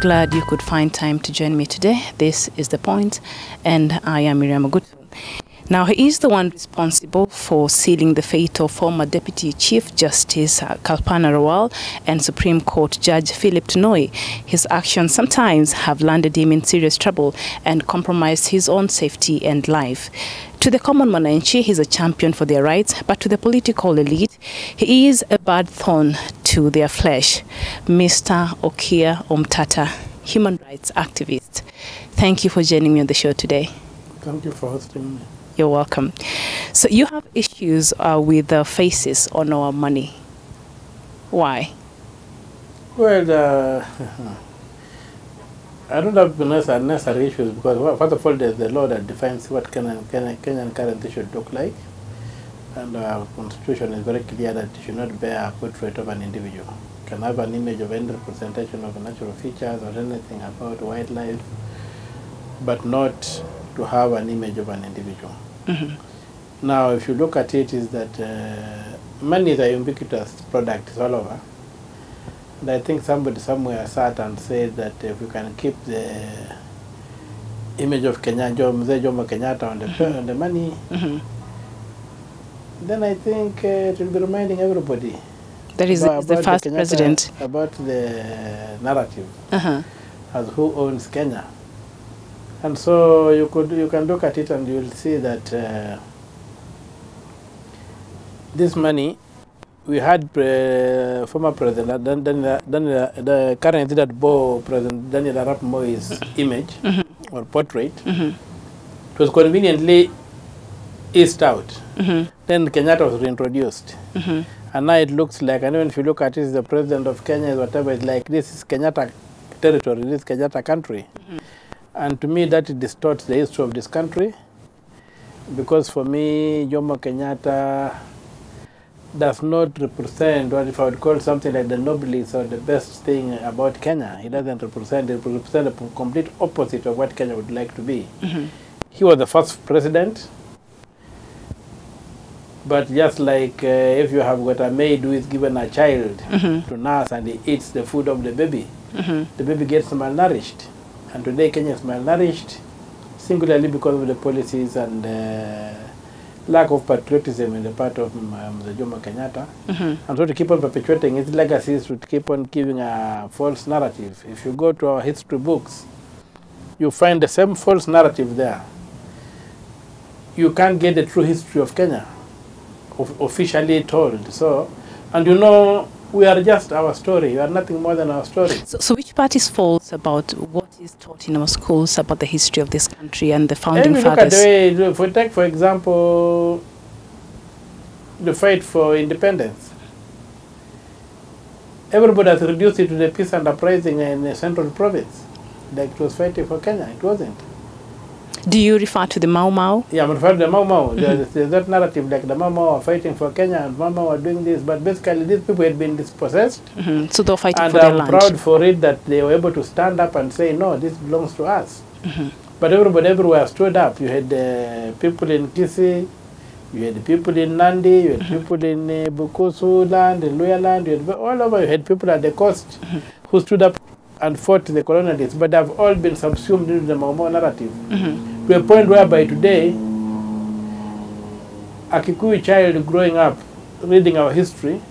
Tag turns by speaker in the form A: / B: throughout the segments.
A: glad you could find time to join me today. This is The Point, and I am Miriam Ogutu. Now, he is the one responsible for sealing the fate of former Deputy Chief Justice Kalpana Rawal and Supreme Court Judge Philip Tunoi. His actions sometimes have landed him in serious trouble and compromised his own safety and life. To the common Mwananchi, he's a champion for their rights, but to the political elite, he is a bad thorn to their flesh. Mr. Okiya Omtatah, human rights activist. Thank you for joining me on the show today.
B: Thank you for hosting me.
A: You're welcome. So you have issues with the faces on our money. Why?
B: Well, I don't have unnecessary issues because, first of all, there's the law that defines what Kenyan currency should look like. And our constitution is very clear that it should not bear a portrait of an individual. It can have an image of any representation of natural features or anything about wildlife, but not to have an image of an individual. Mm-hmm. Now, if you look at it, is that money is a ubiquitous product, it's all over. And I think somebody somewhere sat and said that if we can keep the image of Mzee Jomo Kenyatta on the money, mm-hmm. then I think it will be reminding everybody.
A: That is the first president.
B: About the narrative as who owns Kenya. And so you can look at it and you will see that this money, we had former President the current that bore President Daniel Arap Moi's image mm-hmm. or portrait. Mm-hmm. It was conveniently eased out. Mm-hmm. Then Kenyatta was reintroduced. Mm-hmm. And now it looks like, and even if you look at it, the president of Kenya, whatever, it's like this is Kenyatta territory, this is Kenyatta country. Mm-hmm. And to me, that distorts the history of this country, because for me, Jomo Kenyatta does not represent what if I would call something like the noblest or the best thing about Kenya. He doesn't represent, it represents the complete opposite of what Kenya would like to be. Mm-hmm. He was the first president, but just like if you have got a maid who is given a child mm-hmm. to nurse and he eats the food of the baby, mm-hmm. the baby gets malnourished. And today Kenya is malnourished, singularly because of the policies and lack of patriotism in the part of the Jomo Kenyatta. Mm-hmm. And so to keep on perpetuating its legacies, to keep on giving a false narrative. If you go to our history books, you find the same false narrative there. You can't get the true history of Kenya officially told. So, and you know, we are just our story. We are nothing more than our story.
A: So which part is false about what is taught in our schools about the history of this country and the founding fathers? Look at the way,
B: if we take, for example, the fight for independence. Everybody has reduced it to the peace and uprising in the central province. Like it was fighting for Kenya. It wasn't.
A: Do you refer to the Mau Mau?
B: Yeah, I'm referring to the Mau Mau. Mm-hmm. There's that narrative like the Mau Mau are fighting for Kenya and Mau Mau are doing this, but basically these people had been dispossessed. Mm-hmm.
A: So they're fighting for their land.
B: And I'm proud for it that they were able to stand up and say, no, this belongs to us. Mm-hmm. But everybody everywhere stood up. You had people in Kisii, you had people in Nandi, you had mm-hmm. people in Bukusu land, in Luya land, you had all over. You had people at the coast mm-hmm. who stood up and fought the colonialists, but they've all been subsumed into the Mau Mau narrative. Mm-hmm. To a point whereby today, a Kikuyu child growing up, reading our history,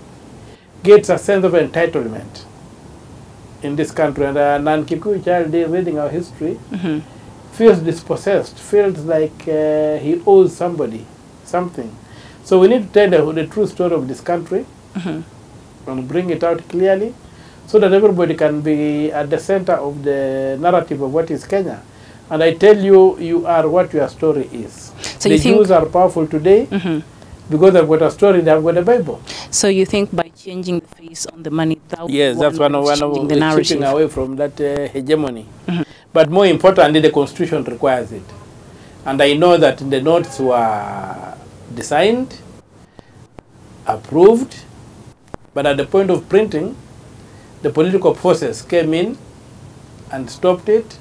B: gets a sense of entitlement in this country, and a non-Kikuyu child reading our history mm-hmm. feels dispossessed, feels like he owes somebody something. So we need to tell the true story of this country mm-hmm. and bring it out clearly, so that everybody can be at the center of the narrative of what is Kenya. And I tell you, you are what your story is. So the Jews are powerful today mm-hmm. because they've got a story, they've got a Bible.
A: So you think by changing the face on the money, that
B: yes, that's one of the chipping away from that hegemony. Mm-hmm. But more importantly, the Constitution requires it. And I know that the notes were designed, approved, but at the point of printing, the political forces came in and stopped it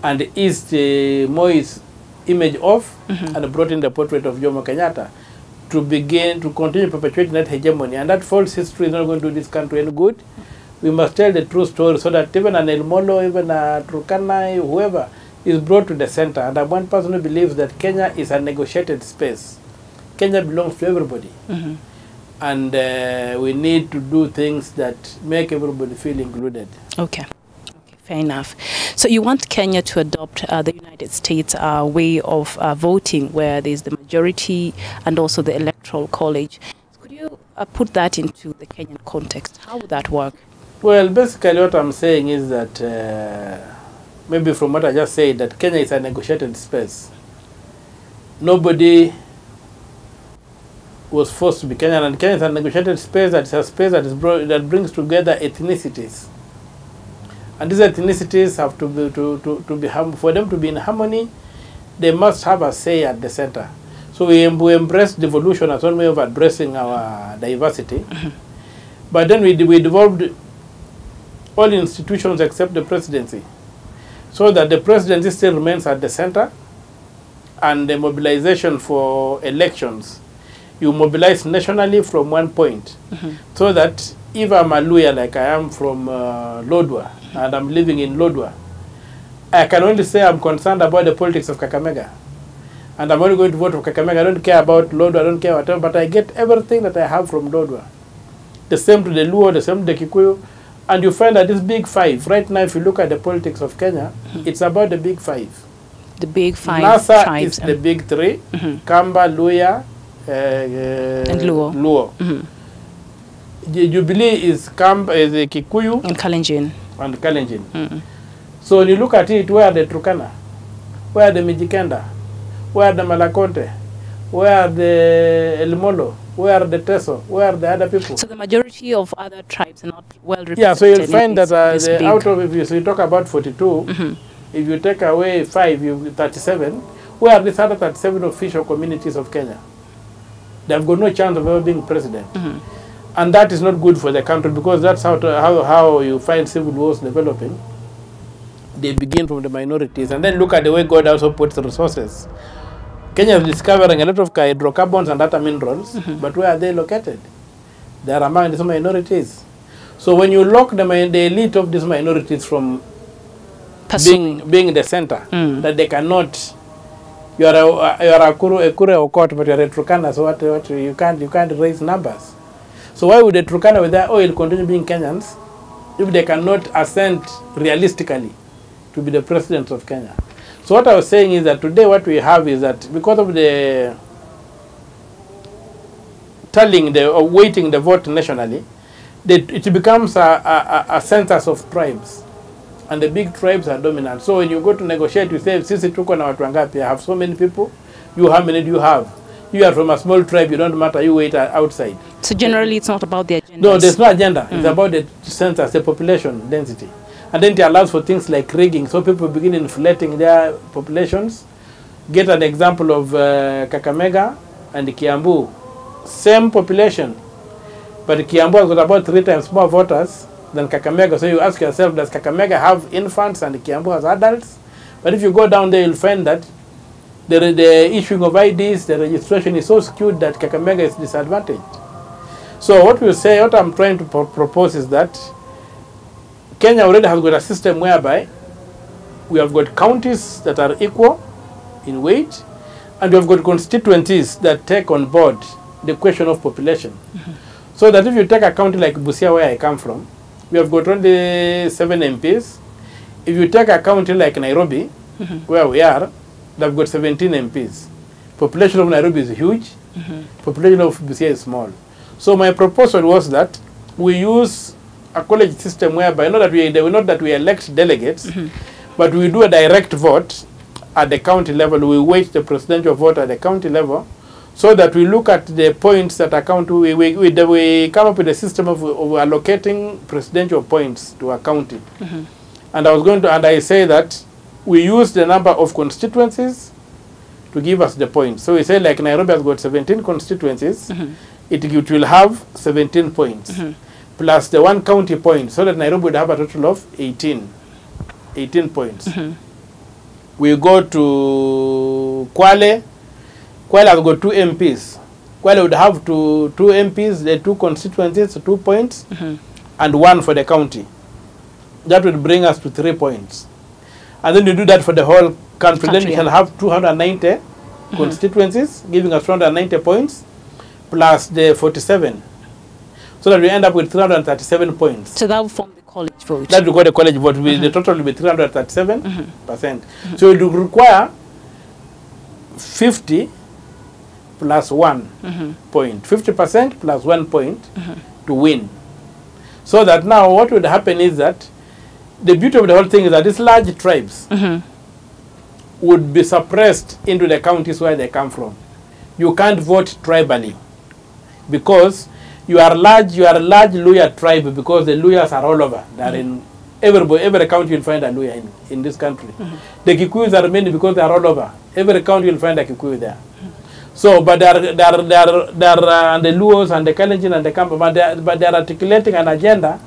B: and eased Moi's image off mm-hmm. and brought in the portrait of Jomo Kenyatta to begin to continue perpetuating that hegemony. And that false history is not going to do this country any good. We must tell the true story so that even an El Molo, even a Turkana, whoever, is brought to the center. And I'm one person who believes that Kenya is a negotiated space. Kenya belongs to everybody. And we need to do things that make everybody feel included.
A: Okay. Fair enough. So you want Kenya to adopt the United States way of voting, where there's the majority and also the electoral college. Could you put that into the Kenyan context? How would that work?
B: Well, basically what I'm saying is that, maybe from what I just said, that Kenya is a negotiated space. Nobody was forced to be Kenyan, and Kenya is a negotiated space that is a space that brings together ethnicities. And these ethnicities have to be for them to be in harmony, they must have a say at the center. So we embrace devolution as one way of addressing our diversity. But then we devolved all institutions except the presidency, so that the presidency still remains at the center, and the mobilization for elections, you mobilize nationally from one point, so that if I'm a Luya, like I am from Lodwar, and I'm living in Lodwar, I can only say I'm concerned about the politics of Kakamega. And I'm only going to vote for Kakamega. I don't care about Lodwar, I don't care whatever, but I get everything that I have from Lodwar. The same to the Luo, the same to the Kikuyu. And you find that this big five, right now if you look at the politics of Kenya, it's about the big five.
A: The big five
B: Nasa
A: tribes.
B: is the big three, Kamba, Luya,
A: and Luo.
B: Jubilee is the Kikuyu
A: and Kalenjin.
B: And Kalenjin. So when you look at it, where are the Turkana? Where are the Mijikenda? Where are the Malakonte? Where are the El Molo? Where are the Teso? Where are the other people?
A: So the majority of other tribes are not well represented.
B: Yeah, so you'll find that out of, if you talk about 42, if you take away 5, you 37. Where are these other 37 official communities of Kenya? They have got no chance of ever being president. And that is not good for the country, because that's how you find civil wars developing. They begin from the minorities. And then look at the way God also puts the resources. Kenya is discovering a lot of hydrocarbons and other minerals, but where are they located? They are among these minorities. So when you lock the elite of these minorities from being the center, that they cannot, you are a Kure Okot, but you are a Turkana, so what you can't raise numbers. So why would the Turkana with their oil continue being Kenyans if they cannot ascend realistically to be the president of Kenya? So what I was saying is that today what we have is that because of the tallying, weighting the vote nationally, it becomes a census of tribes. And the big tribes are dominant. So when you go to negotiate, you say, Sisi tuko na watu wangapi, I have so many people, how many do you have? You are from a small tribe, you don't matter, you wait outside.
A: So generally it's not about the agenda.
B: No, there's no agenda. It's about the census, the population density. And then it allows for things like rigging. So people begin inflating their populations. Get an example of Kakamega and Kiambu. Same population. But Kiambu has got about 3 times more voters than Kakamega. So you ask yourself, does Kakamega have infants and Kiambu has adults? But if you go down there, you'll find that the issuing of IDs, the registration is so skewed that Kakamega is disadvantaged. So what I'm trying to propose is that Kenya already has got a system whereby we have got counties that are equal in weight, and we have got constituencies that take on board the question of population. So that if you take a county like Busia, where I come from, we have got only 7 MPs. If you take a county like Nairobi, where we are, they've got 17 MPs. Population of Nairobi is huge. Population of Busia is small. So my proposal was that we use a college system whereby not that we elect delegates, but we do a direct vote at the county level. We weight the presidential vote at the county level, so that we look at the points that are county. We come up with a system of allocating presidential points to a county. And I say that we use the number of constituencies to give us the points. So we say like Nairobi has got 17 constituencies, it will have 17 points. Plus the 1 county point, so that Nairobi would have a total of 18 points. We go to Kwale. Kwale has got 2 MPs. Kwale would have two MPs, the 2 constituencies, 2 points. and 1 for the county. That would bring us to 3 points. And then you do that for the whole country. Then we shall have 290 constituencies, giving us 290 points, plus the 47. So that we end up with 337 points.
A: So that will form the college vote.
B: That will go the college vote. The total will be 337%. So it will require 50 plus 1 point. 50% plus 1 point to win. So that now what would happen is that the beauty of the whole thing is that these large tribes would be suppressed into the counties where they come from. You can't vote tribally because you are a large Luya tribe, because the Luyas are all over. They are in every county you'll find a Luya in this country. The Kikuyus are many because they are all over. Every county you'll find a Kikuyu there. So, but they are and the Luos and the Kalenjin and the Kampa, but they are articulating an agenda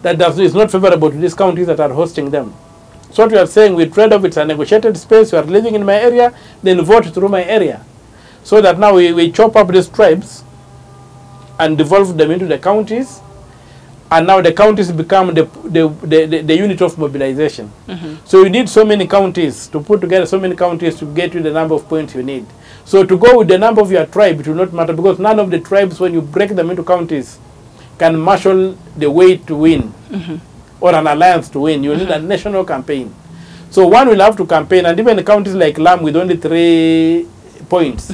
B: that is not favorable to these counties that are hosting them. So what we are saying, we trade off, it's a negotiated space, you are living in my area, then vote through my area. So that now we chop up these tribes and devolve them into the counties, and now the counties become the unit of mobilization. So you need so many counties to put together, so many counties to get you the number of points you need. So to go with the number of your tribe, it will not matter, because none of the tribes, when you break them into counties, can marshal the weight to win or an alliance to win. You need a national campaign. So one will have to campaign, and even the counties like Lam with only 3 points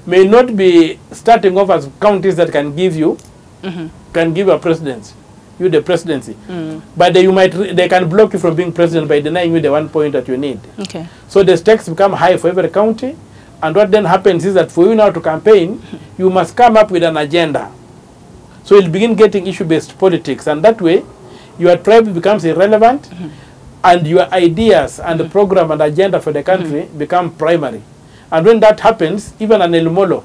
B: may not be starting off as counties that can give you a presidency, the presidency. But they can block you from being president by denying you the 1 point that you need.
A: Okay.
B: So the stakes become high for every county, and what then happens is that for you now to campaign, you must come up with an agenda. So you'll begin getting issue-based politics, and that way your tribe becomes irrelevant, and your ideas and the program and agenda for the country become primary. And when that happens, even an Elmolo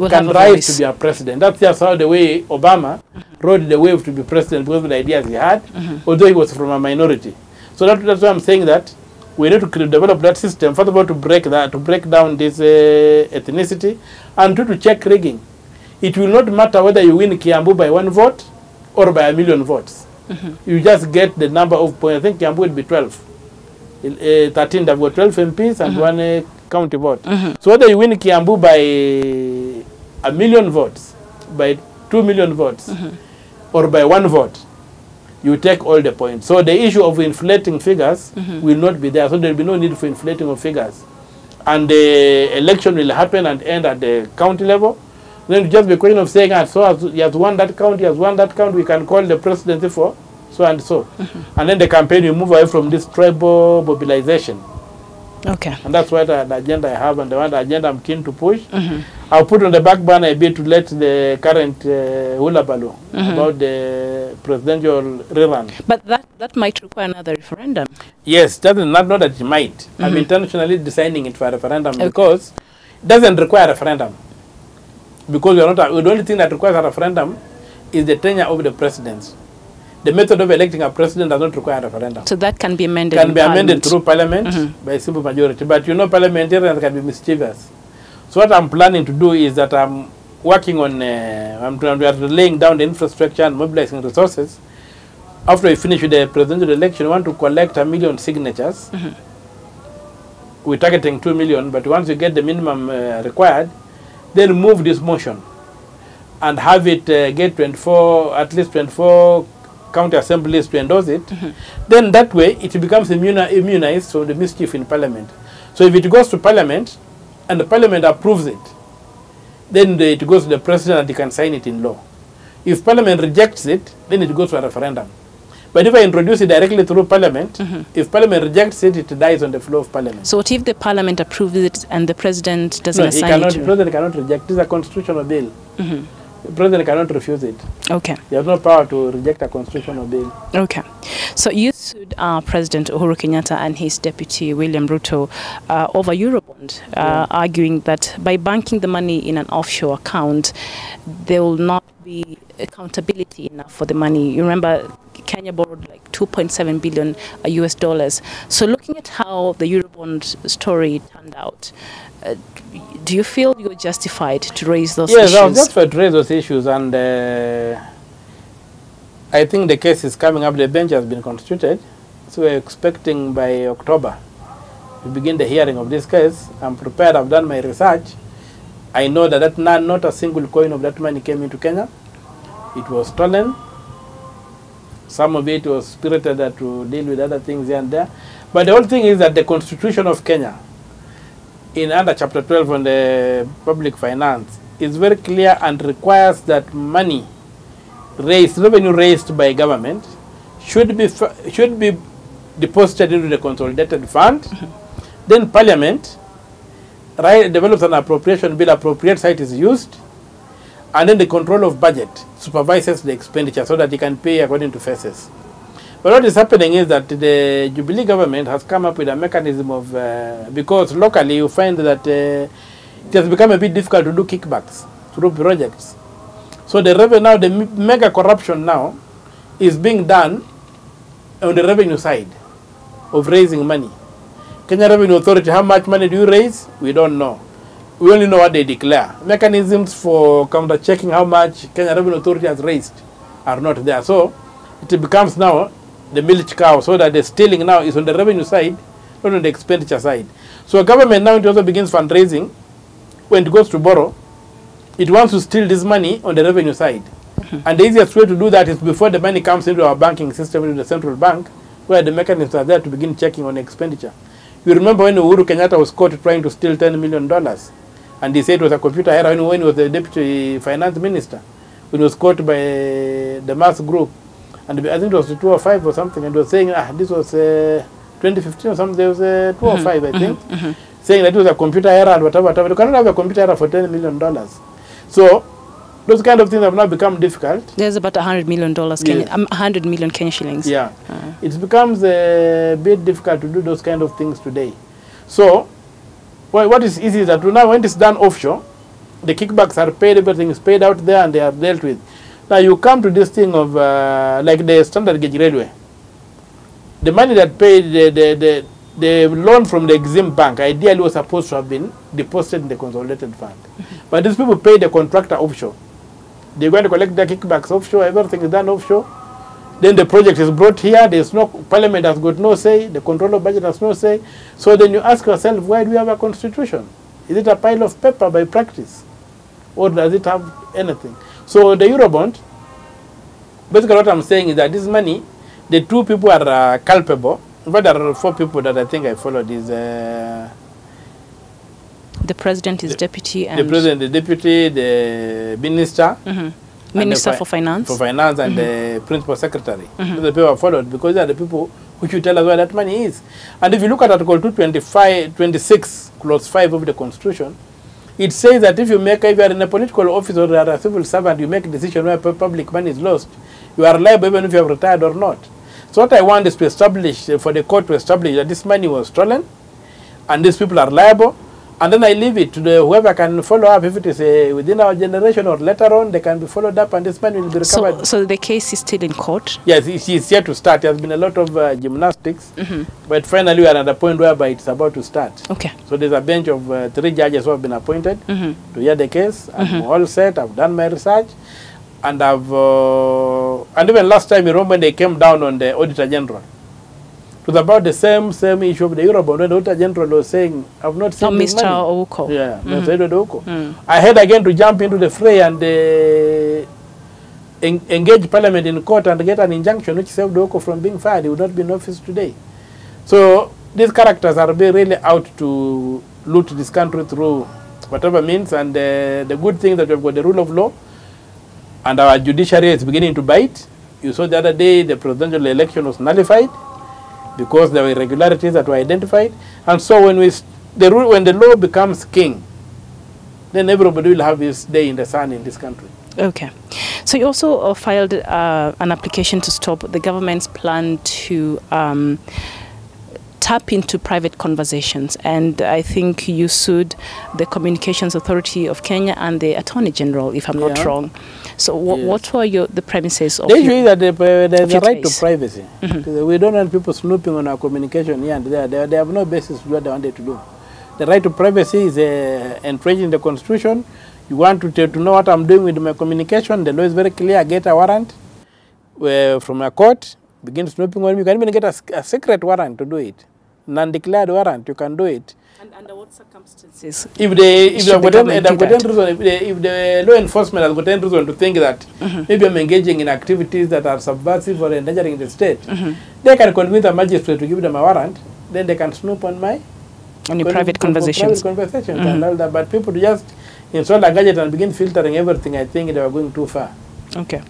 B: can rise to be a president. That's just how the way Obama rode the wave to be president, because of the ideas he had, although he was from a minority. So that's why I'm saying that we need to develop that system, first of all, to break down this ethnicity, and to check rigging. It will not matter whether you win Kiambu by 1 vote or by 1 million votes. You just get the number of points. I think Kiambu will be 12. 13, they've got 12 MPs and 1 county vote. So whether you win Kiambu by 1 million votes, by 2 million votes, or by 1 vote, you take all the points. So the issue of inflating figures will not be there. So there will be no need for inflating of figures. And the election will happen and end at the county level. Then just be a question of saying, so as he has won that county, we can call the presidency for so and so. And then the campaign will move away from this tribal mobilization.
A: Okay.
B: And that's what the agenda I have, and the agenda I'm keen to push. I'll put on the back burner a bit to let the current hulabaloo about the presidential rerun.
A: But that might require another referendum.
B: Yes, not that it might. I'm intentionally designing it for a referendum because it doesn't require a referendum. Because the only thing that requires a referendum is the tenure of the president. The method of electing a president does not require a referendum.
A: So that can be amended.
B: Can be amended through parliament by simple majority. But you know, parliamentarians can be mischievous. So what I'm planning to do is that I'm working on, we are laying down the infrastructure and mobilizing resources. After we finish with the presidential election, we want to collect 1 million signatures. We're targeting 2 million, but once you get the minimum required, then move this motion and have it get at least 24 county assemblies to endorse it. Then that way it becomes immunized from the mischief in parliament. So if it goes to parliament and the parliament approves it, then it goes to the president and he can sign it in law. If parliament rejects it, then it goes to a referendum. But if I introduce it directly through parliament, if parliament rejects it, it dies on the floor of parliament.
A: So what if the parliament approves it and the president doesn't assign it?
B: The president cannot reject. This is a constitutional bill. The president cannot refuse it.
A: Okay.
B: He has no power to reject a constitutional bill.
A: Okay. So you sued President Uhuru Kenyatta and his deputy William Ruto over Eurobond, arguing that by banking the money in an offshore account, there will not be accountability enough for the money. You remember Kenya borrowed like 2.7 billion US dollars. So looking at how the Eurobond story turned out, do you feel you're justified to raise those issues?
B: Yes, I was justified to raise those issues, and I think the case is coming up. The bench has been constituted. So we're expecting by October to begin the hearing of this case. I'm prepared. I've done my research. I know that not a single coin of that money came into Kenya. It was stolen. Some of it was spirited to deal with other things here and there. But the whole thing is that the Constitution of Kenya, in under Chapter 12 on the public finance, is very clear and requires that money raised, revenue raised by government, should be deposited into the consolidated fund. Then Parliament develops an appropriation bill, appropriates how it is used, and then the control of budget supervises the expenditure so that it can pay according to phases. But what is happening is that the Jubilee government has come up with a mechanism of, because locally you find that it has become a bit difficult to do kickbacks through projects. So the revenue now, the mega corruption now is being done on the revenue side of raising money. Kenya Revenue Authority, how much money do you raise? We don't know. We only know what they declare. Mechanisms for counter-checking how much Kenya Revenue Authority has raised are not there. So it becomes now the milk cow, so that the stealing now is on the revenue side, not on the expenditure side. So government now it also begins fundraising. When it goes to borrow, it wants to steal this money on the revenue side. And the easiest way to do that is before the money comes into our banking system, into the central bank, where the mechanisms are there to begin checking on expenditure. You remember when Uhuru Kenyatta was caught trying to steal $10 million, and he said it was a computer error when he was the deputy finance minister, when he was caught by the mass group. And I think it was 205 or something, and was saying, this was 2015 or something, there was 205, I think, saying that it was a computer error and whatever. You cannot have a computer error for $10 million. So those kind of things have now become difficult. There's about $100 million,
A: yes. 100 million Kenya shillings.
B: Yeah. It becomes a bit difficult to do those kind of things today. So what is easy is that now when it's done offshore, the kickbacks are paid, everything is paid out there and they are dealt with. Now you come to this thing of like the standard gauge railway. The money that paid, the loan from the Exim Bank ideally was supposed to have been deposited in the consolidated fund. But these people pay the contractor offshore. They're going to collect the kickbacks offshore, everything is done offshore. Then the project is brought here, there's no, Parliament has got no say, the control of budget has no say. So then you ask yourself, why do we have a constitution? Is it a pile of paper by practice? Or does it have anything? So the Eurobond, basically what I'm saying is that this money, the two people are culpable. In fact, there are 4 people that I think I followed. Is
A: the president, his deputy, and
B: the president, the deputy, the minister,
A: minister for finance,
B: and the principal secretary. So the people are followed because they are the people who should tell us where that money is. And if you look at Article 226, Clause 5 of the Constitution, it says that if you are in a political office or a civil servant, you make a decision where public money is lost, you are liable even if you have retired or not. So what I want is to establish, for the court to establish that this money was stolen and these people are liable, and then I leave it to whoever can follow up. If it is within our generation or later on, they can be followed up and this money will be recovered.
A: So the case is still in court?
B: Yes, it's yet to start. There has been a lot of gymnastics, but finally we are at a point whereby it's about to start.
A: Okay.
B: So there's a bench of 3 judges who have been appointed to hear the case. I'm all set. I've done my research. And and even last time, you remember when they came down on the Auditor General, it was about the same issue of the Eurobond, when the Auditor General was saying, I've not seen
A: Mr. Ouko.
B: Yeah, Mr. Edward Ouko. I had again to jump into the fray and engage Parliament in court and get an injunction which saved Ouko from being fired. He would not be in office today. So these characters are really out to loot this country through whatever means, and the good thing that we've got the rule of law, and our judiciary is beginning to bite. You saw the other day the presidential election was nullified because there were irregularities that were identified. And so when the law becomes king, then everybody will have his day in the sun in this country.
A: Okay. So you also filed an application to stop the government's plan to tap into private conversations, and I think you sued the Communications Authority of Kenya and the Attorney General, if I'm not wrong. So what were the premises of
B: the issue is that there's a right to privacy. We don't want people snooping on our communication here and there. They have no basis to do what they wanted to do. The right to privacy is entrenched in the Constitution. You want to know what I'm doing with my communication, the law is very clear. Get a warrant. from a court, begin snooping on you. You can even get a secret warrant to do it. Non-declared warrant, you can do it.
A: And under what circumstances?
B: If the law enforcement has got any reason to think that maybe I'm engaging in activities that are subversive or endangering the state, they can convince a magistrate to give them a warrant. Then they can snoop on your
A: private conversations.
B: And all that. But people just install a gadget and begin filtering everything. I think they are going too far.
A: Okay.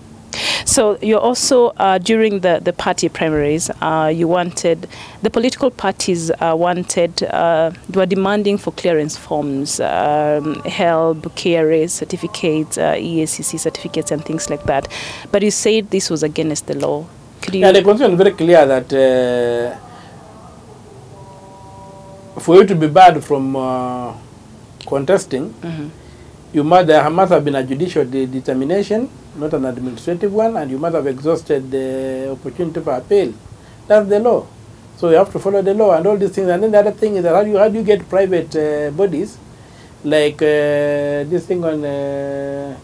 A: So you're also, during the party primaries, you wanted, the political parties wanted, they were demanding for clearance forms, HELB, KRA certificates, EACC certificates and things like that. But you said this was against the law. Could you...
B: Yeah, the constitution is very clear that for you to be barred from contesting, there must have been a judicial determination, not an administrative one, and you must have exhausted the opportunity for appeal. That's the law. So you have to follow the law and all these things. And then the other thing is that how do you get private bodies, like this thing on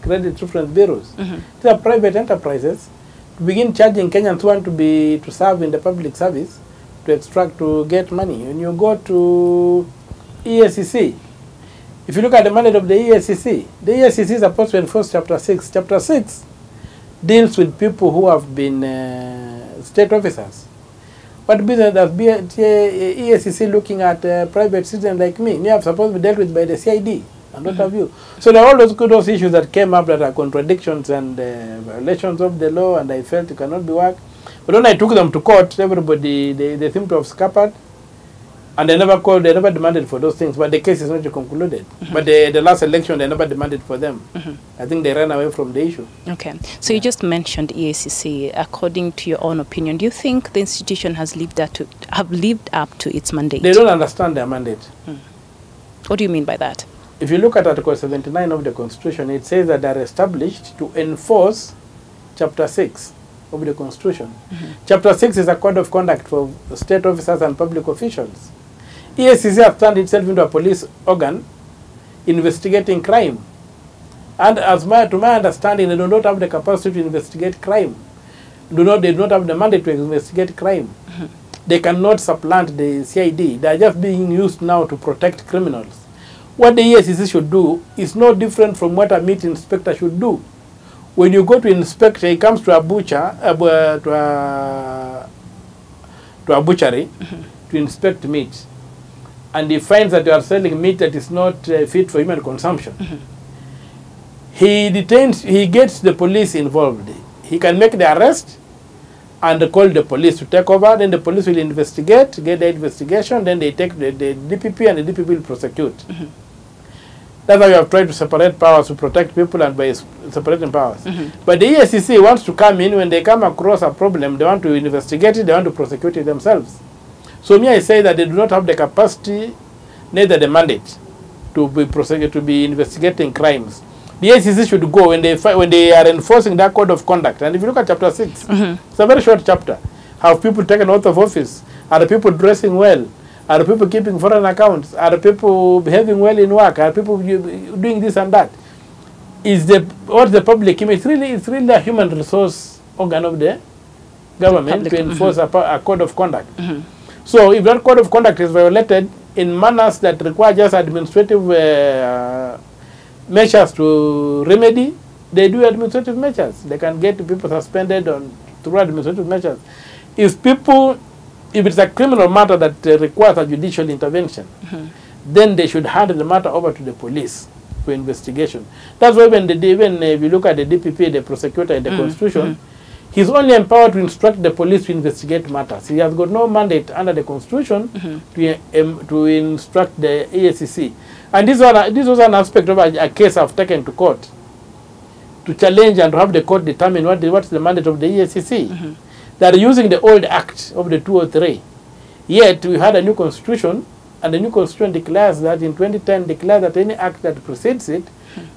B: credit reference bureaus? These are private enterprises to begin charging Kenyans who want to serve in the public service, to get money. When you go to EACC, if you look at the mandate of the EACC is supposed to enforce Chapter 6. Chapter 6 deals with people who have been state officers. What business does EACC looking at private citizens like me? Me, I'm supposed to be dealt with by the CID, and what have you. So there are all those issues that came up that are contradictions and violations of the law, and I felt it cannot be worked. But when I took them to court, everybody, they seem to have scuppered. And they never demanded for those things, but the case is not concluded. But the last election, they never demanded for them. I think they ran away from the issue.
A: Okay. So you just mentioned EACC. According to your own opinion, do you think the institution has lived up to its mandate?
B: They don't understand their mandate.
A: What do you mean by that?
B: If you look at Article 79 of the Constitution, it says that they are established to enforce Chapter 6 of the Constitution. Chapter 6 is a code of conduct for state officers and public officials. EACC has turned itself into a police organ investigating crime. And to my understanding, they do not have the capacity to investigate crime. They do not have the mandate to investigate crime. They cannot supplant the CID. They are just being used now to protect criminals. What the EACC should do is no different from what a meat inspector should do. When you go to inspect, he comes to a butcher, to a butchery to inspect meat. And he finds that you are selling meat that is not fit for human consumption. He gets the police involved. He can make the arrest and call the police to take over. Then the police will investigate, get the investigation. Then they take the DPP, and the DPP will prosecute. That's how we have tried to separate powers, to protect people and by separating powers. But the EACC wants to come in when they come across a problem. They want to investigate it. They want to prosecute it themselves. So me, I say that they do not have the capacity, neither the mandate, to be investigating crimes. The ACC should go when they are enforcing that code of conduct. And if you look at Chapter 6, it's a very short chapter. Have people taken oath of office? Are the people dressing well? Are the people keeping foreign accounts? Are the people behaving well in work? Are people doing this and that? What's the public image? It's really a human resource organ of the government to enforce a code of conduct. So if that code of conduct is violated in manners that require just administrative measures to remedy, they do administrative measures. They can get people suspended through administrative measures. If it's a criminal matter that requires a judicial intervention, then they should hand the matter over to the police for investigation. That's why even if you look at the DPP, the prosecutor in the Constitution, he's only empowered to instruct the police to investigate matters. He has got no mandate under the Constitution to instruct the EACC. And this was an aspect of a case I've taken to court, to challenge and to have the court determine what's the mandate of the EACC. They are using the old act of the 203. Yet we had a new Constitution, and the new Constitution declares that in 2010 declares that any act that precedes it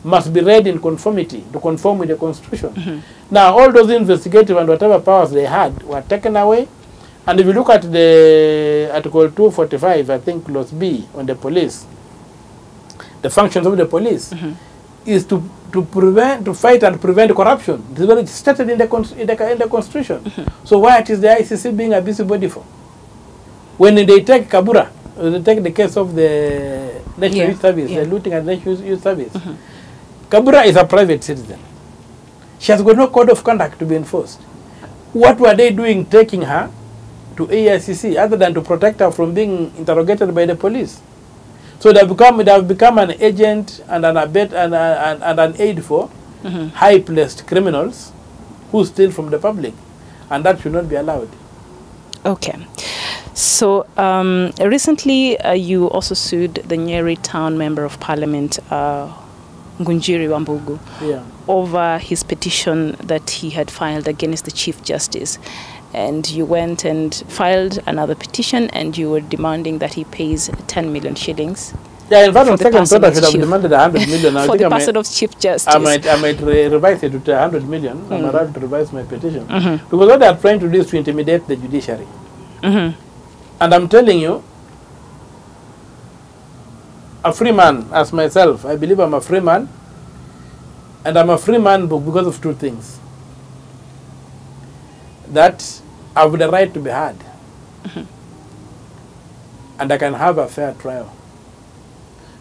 B: must be read in conformity, to conform with the Constitution. Now, all those investigative and whatever powers they had were taken away. And if you look at the Article 245, I think Clause B on the police, the functions of the police is to to fight and prevent corruption. This is what it stated in the Constitution. So why it is the ICC being a busybody for? When they take Kabura, they take the case of the National Youth Service, the looting at the National Youth Service. Kabura is a private citizen. She has got no code of conduct to be enforced. What were they doing taking her to AICC other than to protect her from being interrogated by the police? So they have become an agent and an aid for high-placed criminals who steal from the public, and that should not be allowed.
A: Okay. So recently you also sued the Nyeri Town Member of Parliament, Ngunjiri Wambugu, over his petition that he had filed against the Chief Justice. And you went and filed another petition, and you were demanding that he pays 10 million shillings.
B: Yeah, in fact, on second thought, I should have demanded 100 million.
A: For the person of Chief Justice.
B: I might revise it to 100 million. I'm allowed to revise my petition. Because what they are trying to do is to intimidate the judiciary. And I'm telling you, a free man as myself, I believe I'm a free man. And I'm a free man because of two things. That I have the right to be heard. And I can have a fair trial.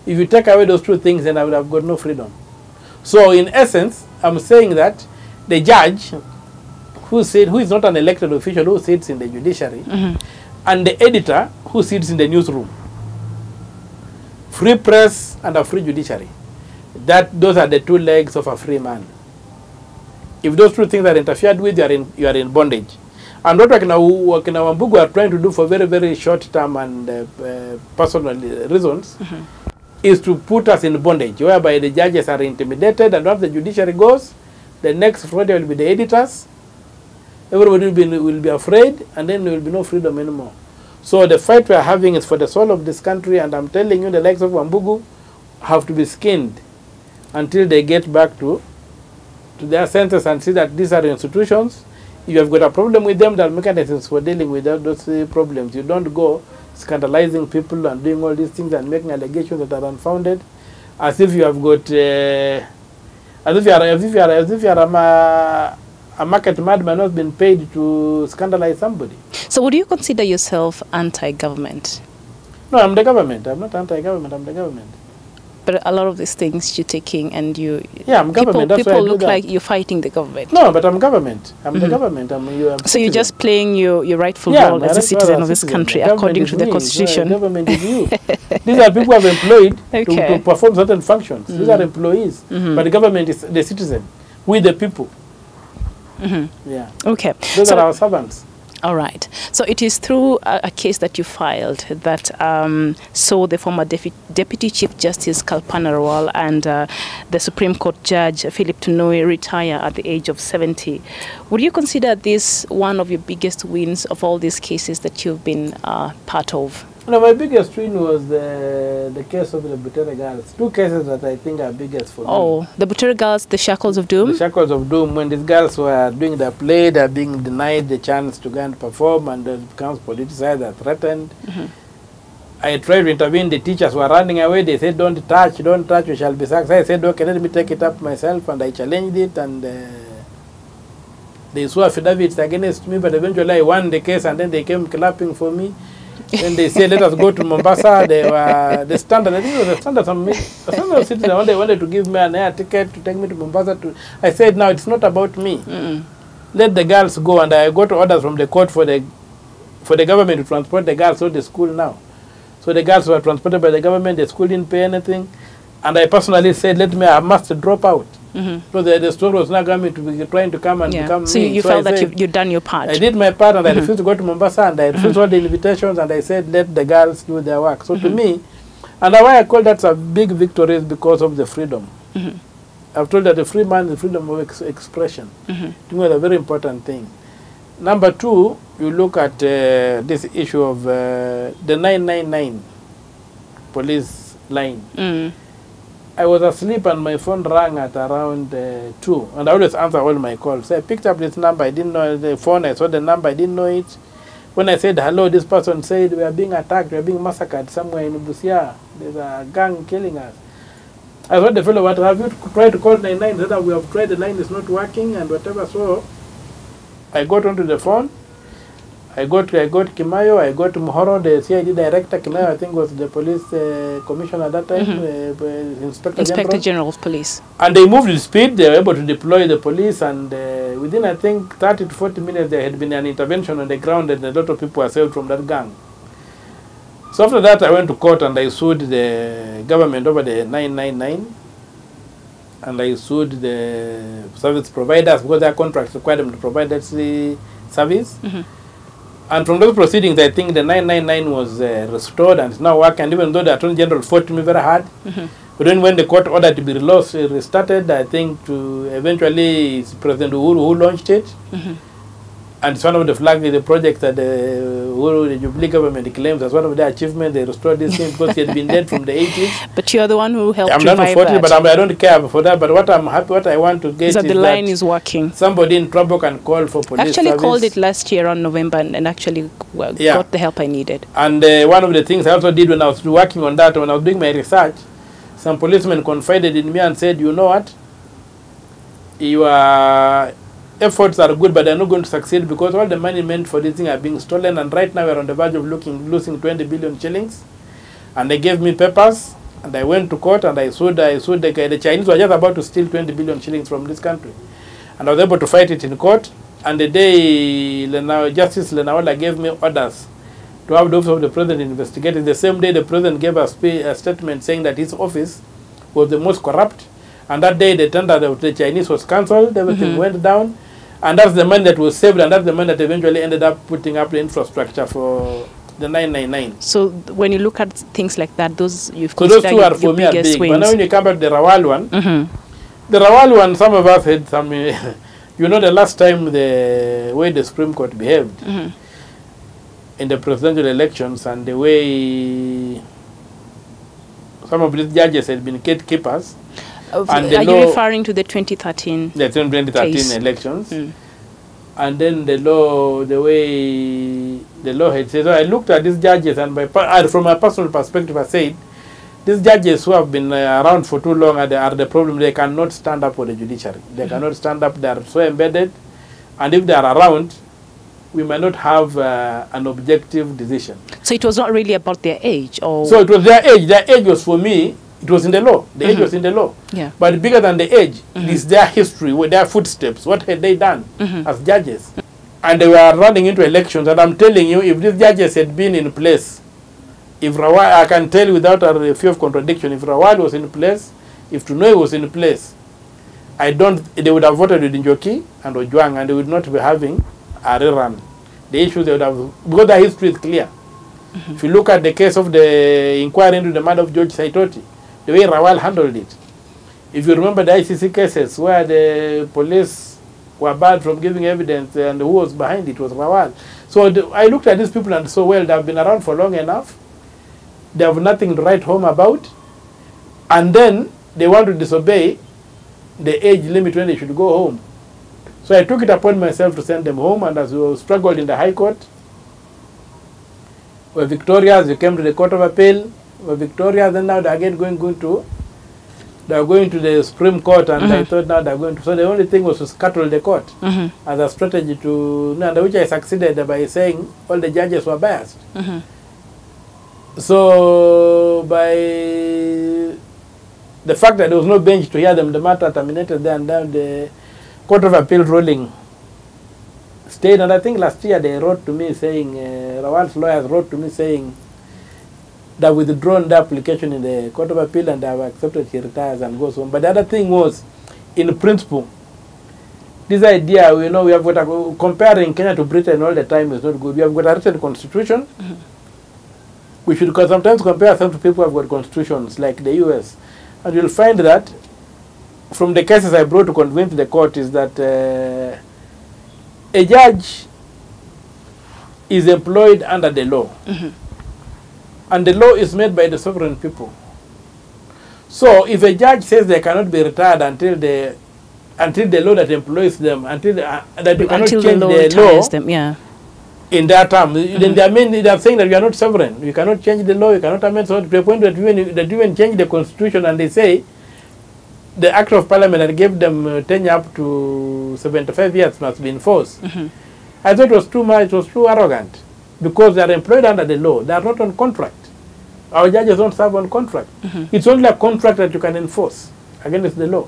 B: If you take away those two things, then I would have got no freedom. So in essence, I'm saying that the judge, who is not an elected official, who sits in the judiciary, and the editor, who sits in the newsroom, free press and a free judiciary, those are the two legs of a free man. If those two things are interfered with, you are in bondage. And what Okiya Wambugu are trying to do for very, very short term and personal reasons is to put us in bondage, whereby the judges are intimidated, and once the judiciary goes, the next Friday will be the editors. Everybody will be afraid, and then there will be no freedom anymore. So the fight we are having is for the soul of this country, and I'm telling you, the likes of Wambugu have to be skinned until they get back to their senses and see that these are institutions. If you have got a problem with them, there are mechanisms for dealing with those problems. You don't go scandalizing people and doing all these things and making allegations that are unfounded, as if you have got, as if you are a market madman who has been paid to scandalize somebody. So
A: would you consider yourself anti-government?
B: No, I'm the government. I'm not anti-government. I'm the government.
A: But a lot of these things you're taking and you...
B: Yeah, I'm government. That's why I do
A: look
B: that.
A: like you're fighting the government.
B: No, but I'm government. I'm the government.
A: So you're just playing your rightful role as a citizen of this country according to the Constitution.
B: The government is you. These are people who have employed to perform certain functions. These are employees. But the government is the citizen. We the people. Yeah.
A: Okay.
B: Those are our servants.
A: All right. So it is through a case that you filed that saw the former Deputy Chief Justice Kalpana Rawal and the Supreme Court Judge Philip Tunoi retire at the age of 70. Would you consider this one of your biggest wins of all these cases that you've been part of?
B: No, my biggest win was the case of the Butere girls. Two cases that I think are biggest for me.
A: Oh, the Butere girls, the Shackles of Doom?
B: The Shackles of Doom. When these girls were doing their play, they are being denied the chance to go and perform, and it becomes politicized and threatened. I tried to intervene. The teachers were running away. They said, don't touch, we shall be sacked. I said, okay, let me take it up myself, and I challenged it, and they swore affidavits against me, but eventually I won the case, and then they came clapping for me. When they said, let us go to Mombasa, they were the standard. I think it was the standard from me. The standard citizen, they wanted to give me an air ticket to take me to Mombasa. I said, now it's not about me. Let the girls go, and I got orders from the court for the government to transport the girls to the school now. So the girls were transported by the government. The school didn't pay anything, and I personally said, I must drop out. So the story was not going to be trying to come and become
A: so
B: me.
A: You felt that you've done your part.
B: I did my part, and I refused to go to Mombasa, and I refused all the invitations, and I said, let the girls do their work. So to me, and why I call that a big victory is because of the freedom. I've told that the free man is the freedom of expression. To me, it's a very important thing. Number two, you look at this issue of the 999 police line. I was asleep and my phone rang at around 2, and I always answer all my calls. So I picked up this number, I didn't know the phone, I saw the number, I didn't know it. When I said hello, this person said, we are being attacked, we are being massacred somewhere in Busia. There's a gang killing us. I thought the fellow, what have you tried to call 99? He said, we have tried, the line is not working and whatever. So I got onto the phone. I got Kimayo, I got Muhoro, the CID director. Kimayo, I think, was the police commissioner at that time,
A: Inspector General of Police.
B: And they moved with speed. They were able to deploy the police, and within, I think, 30 to 40 minutes, there had been an intervention on the ground, and a lot of people were saved from that gang. So after that, I went to court and I sued the government over the 999, and I sued the service providers because their contracts required them to provide that service. And from those proceedings, I think the 999 was restored and it's now working. And even though the Attorney General fought me very hard, but then when the court ordered to be restarted, I think to eventually it's President Uhuru who launched it. And it's one of the flags of the projects that the Jubilee government claims as one of their achievements. They restored this thing because it had been dead from the 80s.
A: But you're the one who helped
B: I'm
A: revive
B: done with 40,
A: that.
B: but I don't care for that. But what I'm happy, what I want to get
A: is that the line is working.
B: Somebody in trouble can call for police
A: Actually
B: service.
A: Called it last year on November and actually got the help I needed.
B: And one of the things I also did when I was working on that, when I was doing my research, some policemen confided in me and said, you know what, your efforts are good, but they're not going to succeed because all the money meant for this thing are being stolen, and right now we're on the verge of losing 20 billion shillings. And they gave me papers, and I went to court, and I sued the guy. The Chinese were just about to steal 20 billion shillings from this country. And I was able to fight it in court, and the day Justice Lenaola gave me orders to have the office of the president investigated, the same day the president gave a statement saying that his office was the most corrupt, and that day the tender of the Chinese was cancelled, everything went down. And that's the money that was saved, and that's the money that eventually ended up putting up the infrastructure for the 999.
A: So when you look at things like that, those you've
B: so those two are for me are big.
A: Swings.
B: But now when you come back to the Rawal one, the Rawal one, some of us had some, you know, the last time the way the Supreme Court behaved in the presidential elections and the way some of these judges had been gatekeepers.
A: Are you referring to the 2013?
B: The 2013 case. Elections. And then the law, the way the law had said. So I looked at these judges, and from a personal perspective, I said, these judges who have been around for too long are the problem. They cannot stand up for the judiciary. They cannot stand up. They are so embedded. And if they are around, we might not have an objective decision.
A: So it was not really about their age? Or
B: so it was their age. Their age was for me, it was in the law. The age was in the law.
A: Yeah.
B: But bigger than the age is their history, their footsteps. What had they done as judges? And they were running into elections. And I'm telling you, if these judges had been in place, if Rawal, I can tell you without a fear of contradiction, if Rawal was in place, if Tunoi was in place, they would have voted with Njoki and Ojwang, and they would not be having a rerun. The issues they would have, because the history is clear. If you look at the case of the inquiry into the murder of George Saitoti, the way Rawal handled it. If you remember the ICC cases where the police were barred from giving evidence and who was behind it was Rawal. So I looked at these people and saw, well, they have been around for long enough. They have nothing to write home about. And then they want to disobey the age limit when they should go home. So I took it upon myself to send them home, and as we struggled in the High Court, we're victorious. We came to the Court of Appeal. We're victorious, and now they're again going to the Supreme Court, and I thought now they're going to. So the only thing was to scuttle the court as a strategy to, and which I succeeded by saying all the judges were biased. So by the fact that there was no bench to hear them, the matter terminated there, and then the Court of Appeal ruling stayed. And I think last year they wrote to me saying, Rawal's lawyers wrote to me saying, they have withdrawn the application in the Court of Appeal and they have accepted he retires and goes home. But the other thing was, in principle, this idea, we have got comparing Kenya to Britain all the time is not good. We have got a written constitution. We should sometimes compare ourselves to people who have got constitutions like the US. And you'll find that from the cases I brought to convince the court is that a judge is employed under the law. And the law is made by the sovereign people. So if a judge says they cannot be retired until the law that employs them, that you cannot change the law
A: them,
B: in that term, then they are saying that you are not sovereign. You cannot change the law, you cannot amend, so to the point that you even change the constitution and they say the Act of Parliament that gave them tenure up to 75 years must be enforced. I thought it was too much, it was too arrogant, because they are employed under the law. They are not on contract. Our judges don't serve on contract. It's only a contract that you can enforce against the law.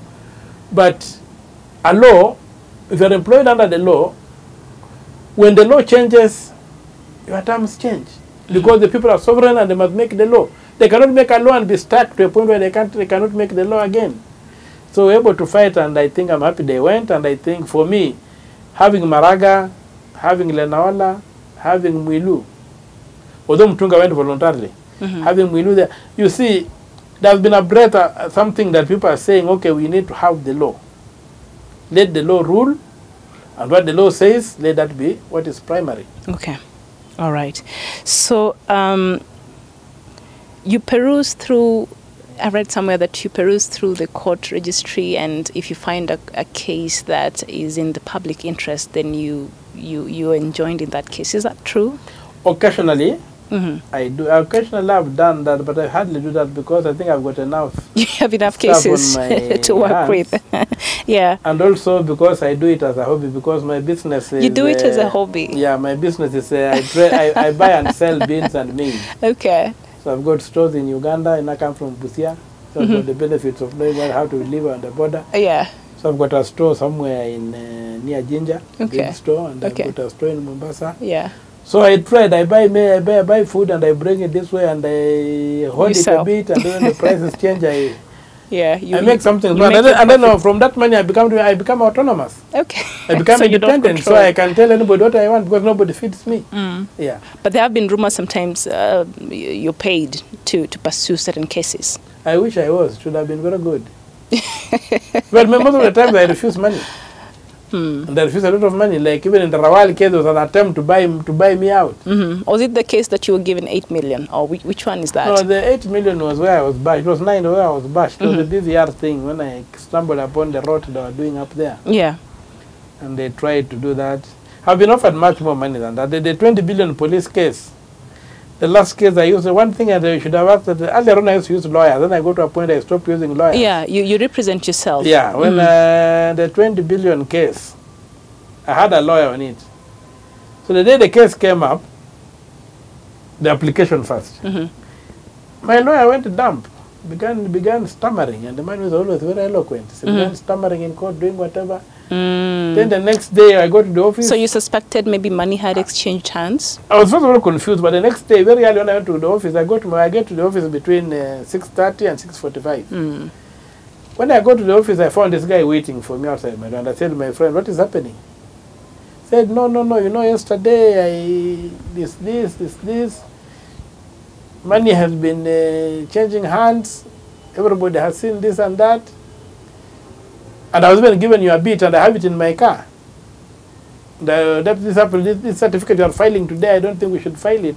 B: But a law, if you are employed under the law, when the law changes, your terms change. Because the people are sovereign and they must make the law. They cannot make a law and be stuck to a point where they cannot make the law again. So we're able to fight, and I think I'm happy they went. And I think for me, having Maraga, having Lenawala, having Mwilu, although Mtunga went voluntarily, having Mwilu there, you see, there's been a breath, something that people are saying, okay, we need to have the law. Let the law rule, and what the law says, let that be what is primary.
A: Okay. All right. So you peruse through, I read somewhere that you peruse through the court registry, and if you find a case that is in the public interest, then you enjoined in that case. Is that true?
B: Occasionally, I do. Occasionally, I've done that, but I hardly do that because I think I've got enough.
A: You have enough cases to work with. Yeah.
B: And also because I do it as a hobby, because my business is...
A: You do it as a hobby?
B: Yeah, my business is I buy and sell beans and maize. Okay. So I've got stores in Uganda, and I come from Busia. So I've got the benefits of knowing how to live on the border. Yeah. So I've got a store somewhere in near Jinja, a big store, and I've got a store in Mombasa. Yeah. So I tried. I buy food and I bring it this way, and I hold it a bit, and then the prices change. I make something, and then from that money I become autonomous. Okay. I become so independent, so I can tell anybody what I want because nobody feeds me. Yeah. But there have been rumors sometimes you're paid to pursue certain cases. I wish I was. Should have been very good. But most of the times I refuse money. And I refuse a lot of money. Like even in the Rawal case, there was an attempt to buy me out. Was it the case that you were given 8 million, or which one is that? No, the 8 million was where I was bashed. It was 9 where I was bashed. It was a DVR thing when I stumbled upon the road they were doing up there. Yeah. And they tried to do that. I've been offered much more money than that. The 20 billion police case. The last case I used, one thing I should have asked, earlier on I used to use lawyers, then I go to a point I stopped using lawyers. Yeah, you represent yourself. Yeah, when the 20 billion case, I had a lawyer on it. So the day the case came up, the application first, my lawyer went to dump, began stammering, and the man was always very eloquent. So began stammering in court, doing whatever. Then the next day I go to the office. So you suspected maybe money had exchanged hands? I was first of all confused, but the next day, very early when I went to the office, I get to the office between 6:30 and 6:45. When I go to the office, I found this guy waiting for me outside my door, and I said to my friend, what is happening? He said, no, you know, yesterday this. Money has been changing hands. Everybody has seen this and that. And I was even given you a bit, and I have it in my car. This certificate you are filing today, I don't think we should file it.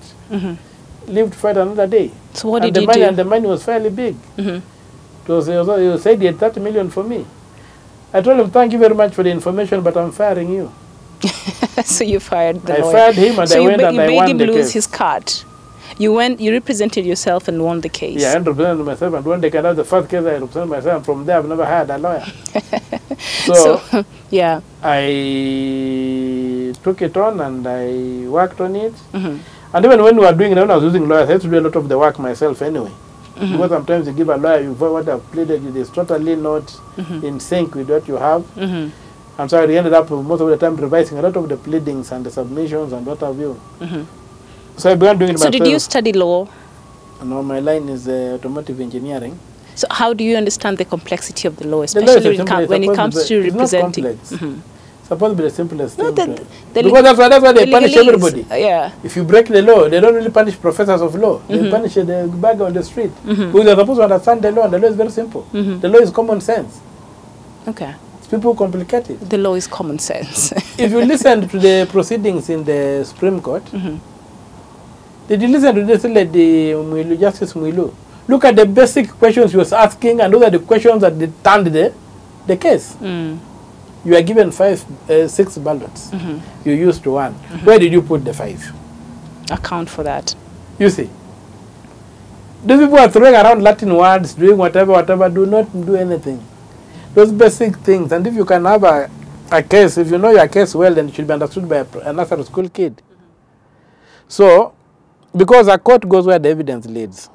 B: Leave to fight another day. So what did you do? And the money was fairly big. It was, he said he had 30 million for me. I told him, thank you very much for the information, but I'm firing you. So you fired the lawyer. I fired him, and I went and I won the case. So you made him lose his card. You represented yourself and won the case. Yeah, I represented myself and won the case. That was the first case I represented myself, and from there I've never hired a lawyer. So yeah, I took it on and I worked on it. And even when we were doing it, when I was using lawyers, I had to do a lot of the work myself anyway. Because sometimes you give a lawyer, what I've pleaded with is totally not in sync with what you have. And so I ended up most of the time revising a lot of the pleadings and the submissions and what have you. So I began doing it myself. So did you study law? No, my line is automotive engineering. So how do you understand the complexity of the law, especially when it comes to representing? It's supposed to be the simplest thing. Because that's why they punish everybody. Yeah. If you break the law, they don't really punish professors of law. They punish the bag on the street. Because they're supposed to understand the law, and the law is very simple. The law is common sense. Okay. People complicate it. The law is common sense. If you listen to the proceedings in the Supreme Court, did you listen to this like Justice Mwilu? Look at the basic questions he was asking, and those are the questions that turned the case. You are given 6 ballots. You used 1. Where did you put the 5? Account for that. You see, these people are throwing around Latin words, doing whatever, do not do anything. Those basic things. And if you can have a case, if you know your case well, then it should be understood by a nursery school kid. So, because a court goes where the evidence leads.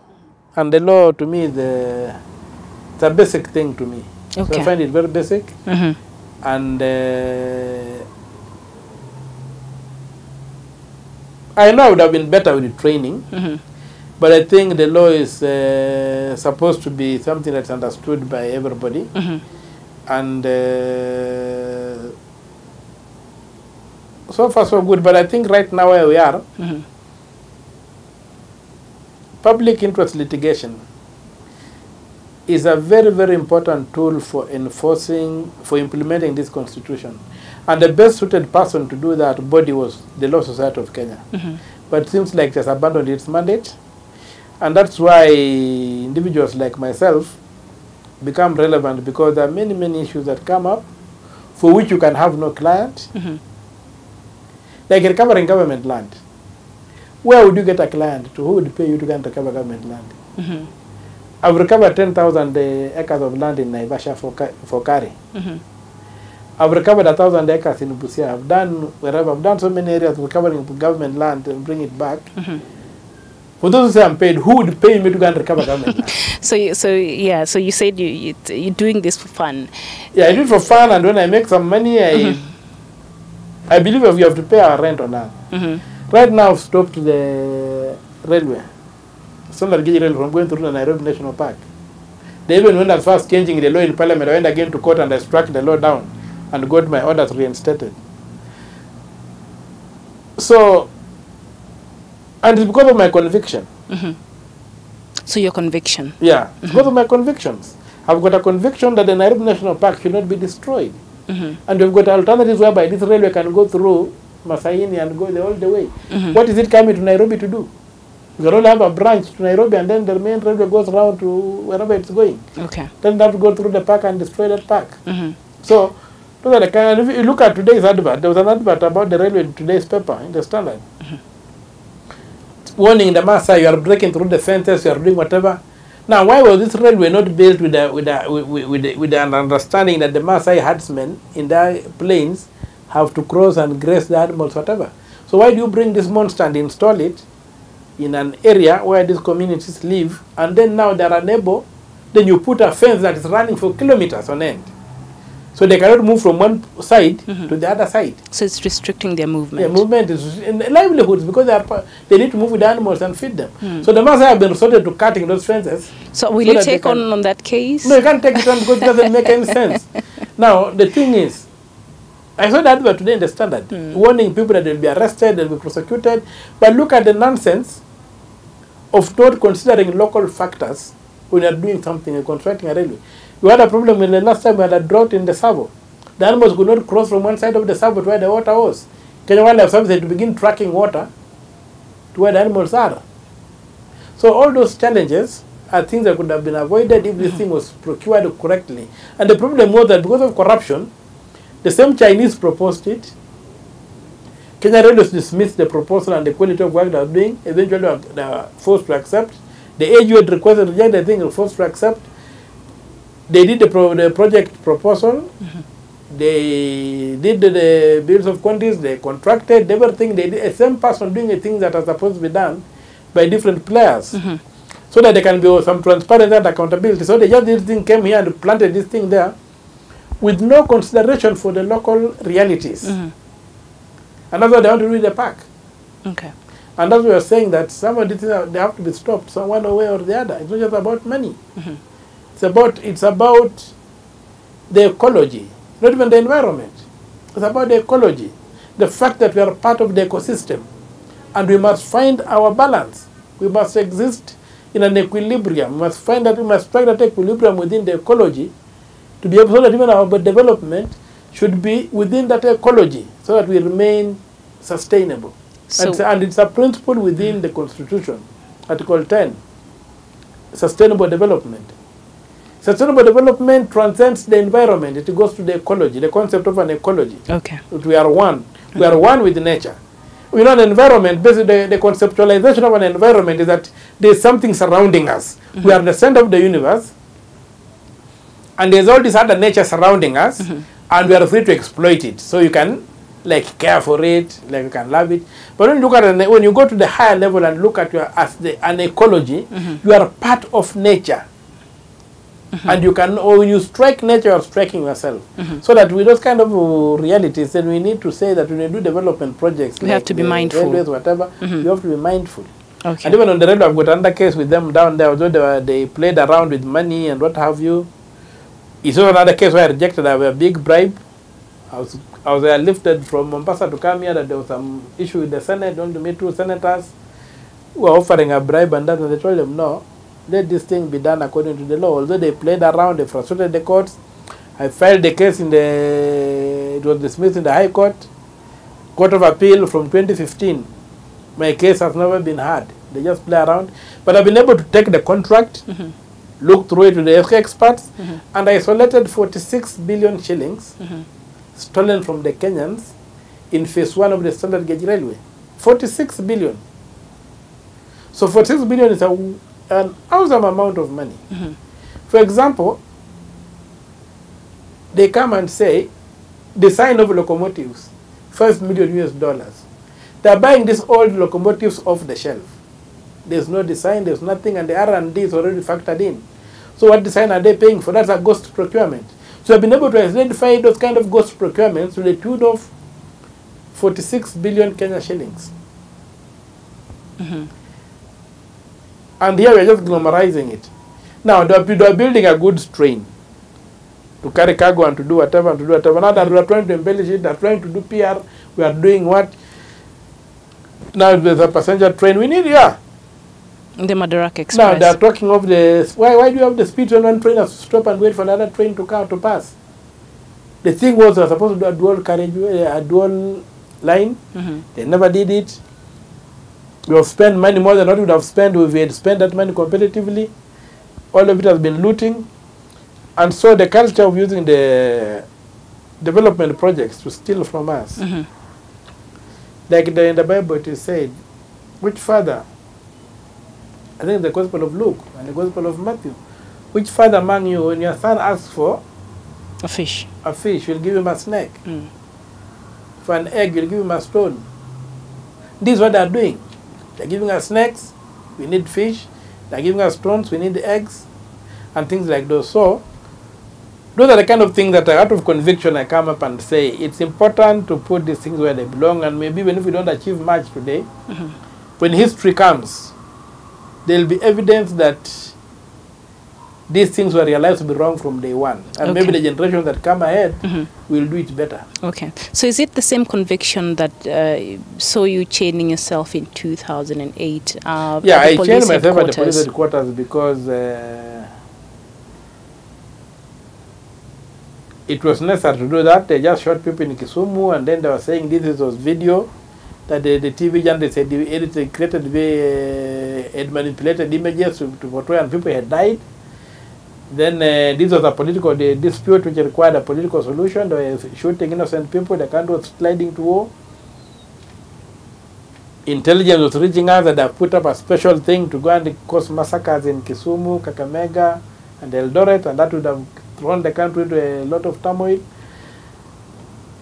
B: And the law, to me, is it's a basic thing to me.
A: Okay.
B: So I find it very basic. And I know I would have been better with the training. But I think the law is supposed to be something that's understood by everybody. And so far so good. But I think right now where we are, public interest litigation is a very, very important tool for implementing this constitution. And the best suited person to do that body was the Law Society of Kenya. But it seems like it has abandoned its mandate. And that's why individuals like myself become relevant, because there are many, many issues that come up for which you can have no client. Like recovering government land. Where would you get a client to? Who would pay you to go and recover government land? I've recovered 10,000 acres of land in Naivasha for Kari. I've recovered 1,000 acres in Busia. I've done so many areas recovering government land and bring it back. For those who say I'm paid, who would pay me to go and recover government land?
A: So you said you're doing this for fun.
B: Yeah, I do it for fun, and when I make some money, I believe we have to pay our rent on that. Right now, I've stopped the railway. Standard gauge rail from going through the Nairobi National Park. They even went as far as changing the law in Parliament. I went again to court and I struck the law down and got my orders reinstated. So, and it's because of my conviction.
A: So your conviction?
B: Yeah, it's because of my convictions. I've got a conviction that the Nairobi National Park should not be destroyed. And we've got alternatives whereby this railway can go through Masaini and go all the way. What is it coming to Nairobi to do? We can only have a branch to Nairobi, and then the main railway goes around to wherever it's going.
A: Okay.
B: Doesn't have to go through the park and destroy that park. So, those are the kind. If you look at today's advert, there was an advert about the railway in today's paper, in the Standard. Warning the Maasai, you are breaking through the fences, you are doing whatever. Now, why was this railway not built with an understanding that the Maasai herdsmen in their plains have to cross and graze the animals, whatever? So why do you bring this monster and install it in an area where these communities live, and then now they are unable, then you put a fence that is running for kilometers on end. So they cannot move from one side to the other side. So it's restricting their movement. Yeah, movement is in livelihoods, because they need to move with the animals and feed them. So the Maasai have been resorted to cutting those fences. So will you take on that case? No, you can't take it on, because it doesn't make any sense. Now, the thing is, I saw that advert today in the Standard, warning people that they'll be arrested, they'll be prosecuted. But look at the nonsense of not considering local factors when you're doing something, you're constructing a railway. We had a problem when the last time we had a drought in the Savo. The animals could not cross from one side of the Savo to where the water was. Kenya Wildlife Service had to begin tracking water to where the animals are. So all those challenges are things that could have been avoided if this thing was procured correctly. And the problem was that because of corruption, the same Chinese proposed it. Kenya Railways dismissed the proposal and the quality of work they were doing. Eventually, they were forced to accept. The AGU had requested to reject the thing, they were forced to accept. They did the project proposal. They did the bills of quantities. They contracted everything. They did the same person doing the things that are supposed to be done by different players, so that there can be some transparency and accountability. So they just this thing came here and planted this thing there, with no consideration for the local realities. And that's what they want to do in the park. Okay. And that's why we are saying that some of these things they have to be stopped, so one way or the other. It's not just about money. It's about the ecology, not even the environment. It's about the ecology, the fact that we are part of the ecosystem, and we must find our balance. We must exist in an equilibrium. We must find that we must strike that equilibrium within the ecology to be able, so that even our development should be within that ecology, so that we remain sustainable. So and it's a principle within the Constitution, Article 10, sustainable development. Sustainable development transcends the environment. It goes to the ecology, the concept of an ecology. Okay. We are one. We are one with nature. You know, an environment, basically the conceptualization of an environment is that there is something surrounding us. We are the center of the universe, And there's all this other nature surrounding us, and we are free to exploit it. So you can like care for it, like you can love it. But when you look at it, when you go to the higher level and look at an ecology, you are part of nature. And you can, or you strike nature, or striking yourself. So that with those kind of realities, then we need to say that when we do development projects,
A: we have to be mindful.
B: Railways, whatever, you have to be mindful.
A: Okay.
B: And even on the railway, I've got another case with them down there, although they played around with money and what have you. It's also another case where I rejected a big bribe. I was lifted from Mombasa to come here, that there was some issue with the Senate, only to meet 2 senators who were offering a bribe, and they told them, no, let this thing be done according to the law. Although they played around, they frustrated the courts. I filed the case it was dismissed in the High Court, Court of Appeal from 2015. My case has never been heard. They just play around. But I've been able to take the contract, look through it with the experts, and I isolated 46 billion shillings stolen from the Kenyans in phase 1 of the standard gauge railway. 46 billion. So 46 billion is an awesome amount of money. For example, they come and say, design of locomotives, $5 million. They're buying these old locomotives off the shelf. There's no design, there's nothing, and the R&D is already factored in. So what design are they paying for? That's a ghost procurement. So I've been able to identify those kind of ghost procurements to the tune of 46 billion Kenya shillings. And here we're just glamorizing it. Now they're building a goods train to carry cargo and to do whatever and to do whatever. Now that we're trying to embellish it, they're trying to do PR, we are doing what? Now there's a passenger train. We need,
A: the Madaraka Express.
B: Now they're talking of the, why do you have the speed when one train has to stop and wait for another train to come to pass? The thing was they were supposed to do a dual carriageway, a dual line. They never did it. We have spent money more than what we would have spent if we had spent that money competitively. All of it has been looting. And so the culture of using the development projects to steal from us. Like in the Bible it is said, which father, I think the Gospel of Luke and the Gospel of Matthew, which father among you, when your son asks for
A: a fish,
B: you'll give him a snake. For an egg, you'll give him a stone. This is what they're doing. They're giving us snakes, we need fish. They're giving us stones, we need eggs, and things like those. So, those are the kind of things that out of conviction I come up and say, it's important to put these things where they belong, and maybe even if we don't achieve much today, when history comes, there will be evidence that these things were realized to be wrong from day one. And maybe the generations that come ahead will do it better. Okay.
A: So is it the same conviction that saw you chaining yourself in 2008?
B: Yeah, I chained myself at the police headquarters because it was necessary to do that. They just shot people in Kisumu, and then they were saying this was video that the TV journalists had edited, created, had manipulated images to portray, and people had died. Then this was a political dispute which required a political solution. They were shooting innocent people. The country was sliding to war. Intelligence was reaching us that they put up a special thing to go and cause massacres in Kisumu, Kakamega, and Eldoret, and that would have thrown the country into a lot of turmoil.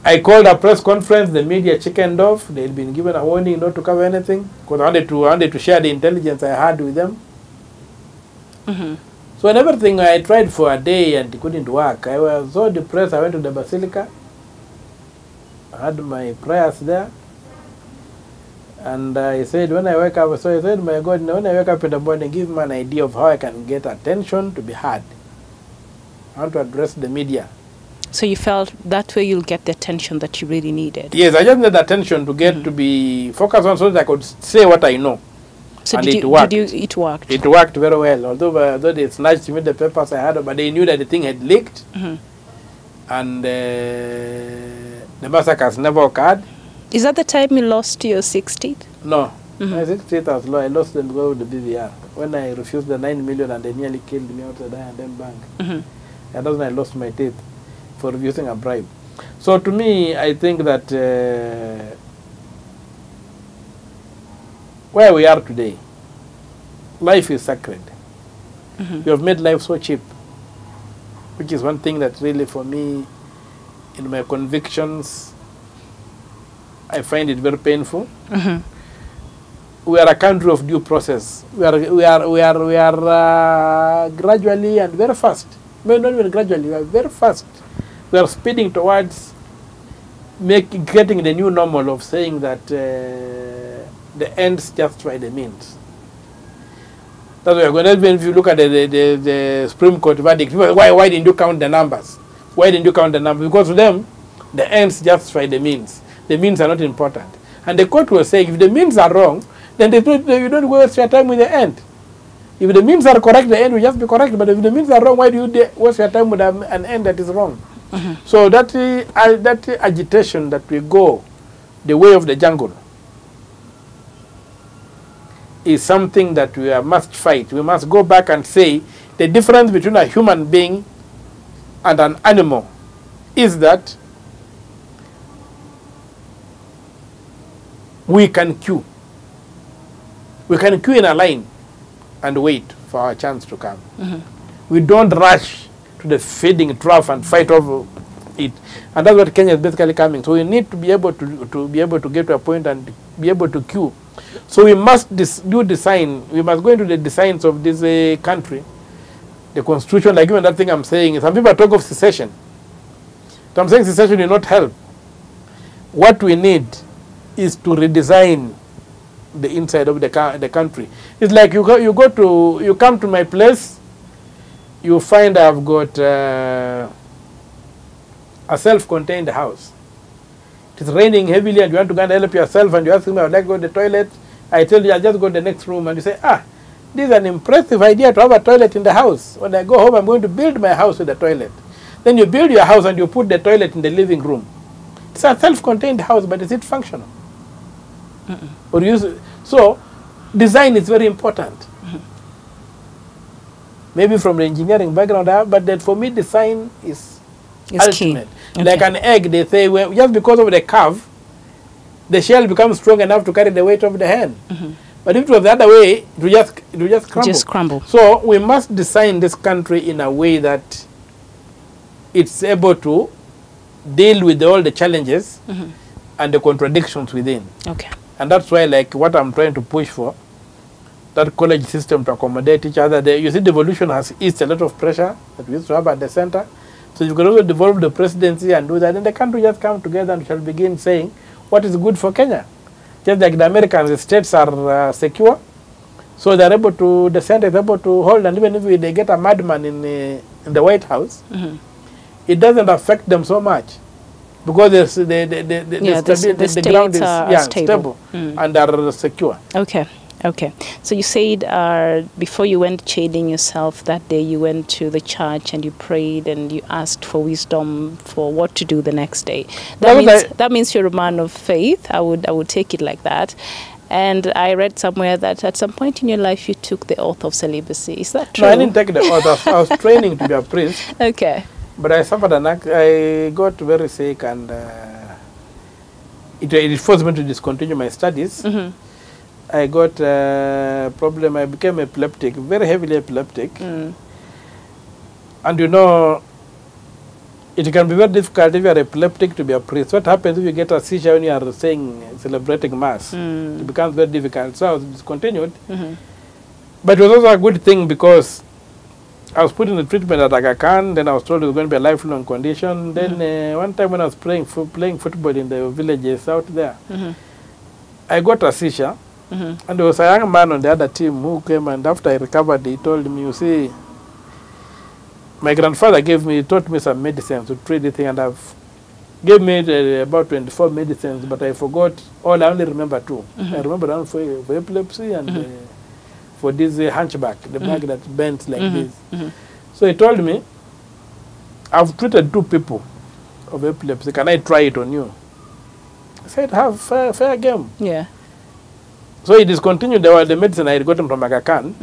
B: I called a press conference. The media chickened off. They had been given a warning not to cover anything because I wanted to share the intelligence I had with them. So and everything I tried for a day and it couldn't work. I was so depressed. I went to the Basilica. I had my prayers there. And I said, when I wake up, so I said, my God, when I wake up in the morning, give me an idea of how I can get attention to be heard. I want to address the media.
A: So you felt that way you'll get the attention that you really needed?
B: Yes, I just needed attention to get to be focused on so that I could say what I know.
A: So
B: and
A: it
B: worked.
A: It worked?
B: It worked very well, although they snatched me the papers I had, but they knew that the thing had leaked. And the massacres never occurred.
A: Is that the time you lost your 60th?
B: No. My 60th was low. I lost them because of the BVR. When I refused the 9 million and they nearly killed me outside the I&M bank. And that's when I lost my teeth for refusing a bribe. So to me, I think that where we are today, life is sacred. We have made life so cheap. which is one thing that really for me, in my convictions, I find it very painful. We are a country of due process. We are gradually and very fast. Well, not even gradually, we are very fast. We are speeding towards getting the new normal of saying that the ends justify the means. That's why when if you look at the Supreme Court verdict, why didn't you count the numbers? Why didn't you count the numbers? Because to them, the ends justify the means. The means are not important. And the court was saying, if the means are wrong, then you don't waste your time with the end. If the means are correct, the end will just be correct. But if the means are wrong, why do you waste your time with an end that is wrong? So that agitation that we go the way of the jungle is something that we must fight. We must go back and say the difference between a human being and an animal is that we can queue. We can queue in a line and wait for our chance to come. We don't rush to the feeding trough and fight over it. And that's what Kenya is basically coming. So we need to be able to get to a point and be able to queue. So we must do design. We must go into the designs of this country. The constitution, like even that thing I'm saying, some people talk of secession. So I'm saying secession will not help. What we need is to redesign the inside of the country. It's like you come to my place, you find I've got a self-contained house. It is raining heavily and you want to go and help yourself and you ask me, I would like to go to the toilet. I tell you, I'll just go to the next room and you say, this is an impressive idea to have a toilet in the house. When I go home, I'm going to build my house with a toilet. Then you build your house and you put the toilet in the living room. It's a self-contained house, but is it functional? Or so design is very important. Maybe from the engineering background, but that for me design is ultimate. Okay. Like an egg, they say, well, just because of the curve, the shell becomes strong enough to carry the weight of the hen. But if it was the other way, it will just crumble.
A: Just crumble.
B: So we must design this country in a way that it's able to deal with all the challenges and the contradictions within.
A: Okay.
B: And that's why, like, what I'm trying to push for, that college system to accommodate each other. You see, devolution has eased a lot of pressure that we used to have at the center. So you can also devolve the presidency and do that. And the country just come together and shall begin saying what is good for Kenya. Just like the Americans, the states are secure. So they're able to, the center is able to hold. And even if they get a madman in the White House, it doesn't affect them so much. Because the ground is stable and are secure.
A: Okay. Okay. So you said before you went chaining yourself that day, you went to the church and you prayed and you asked for wisdom for what to do the next day. That means you're a man of faith. I would take it like that. And I read somewhere that at some point in your life you took the oath of celibacy. Is that true?
B: No, I didn't take the oath. I was training to be a priest.
A: Okay.
B: But I suffered I got very sick and it forced me to discontinue my studies. I got a problem. I became epileptic, very heavily epileptic. And you know, it can be very difficult if you are epileptic to be a priest. What happens if you get a seizure when you are celebrating mass? It becomes very difficult. So I was discontinued. But it was also a good thing because I was put in the treatment at Aga Khan, then I was told it was going to be a lifelong condition. Then one time when I was playing football in the villages out there, I got a seizure. And there was a young man on the other team who came, and after I recovered, he told me, you see, my grandfather taught me some medicines to treat the thing, and gave me about 24 medicines, but I forgot all. I only remember 2. I remember one for epilepsy and for this hunchback, the back that bends like this. So he told me, I've treated 2 people of epilepsy. Can I try it on you? I said, have fair game.
A: Yeah.
B: So he discontinued the medicine I had gotten from Aga Khan,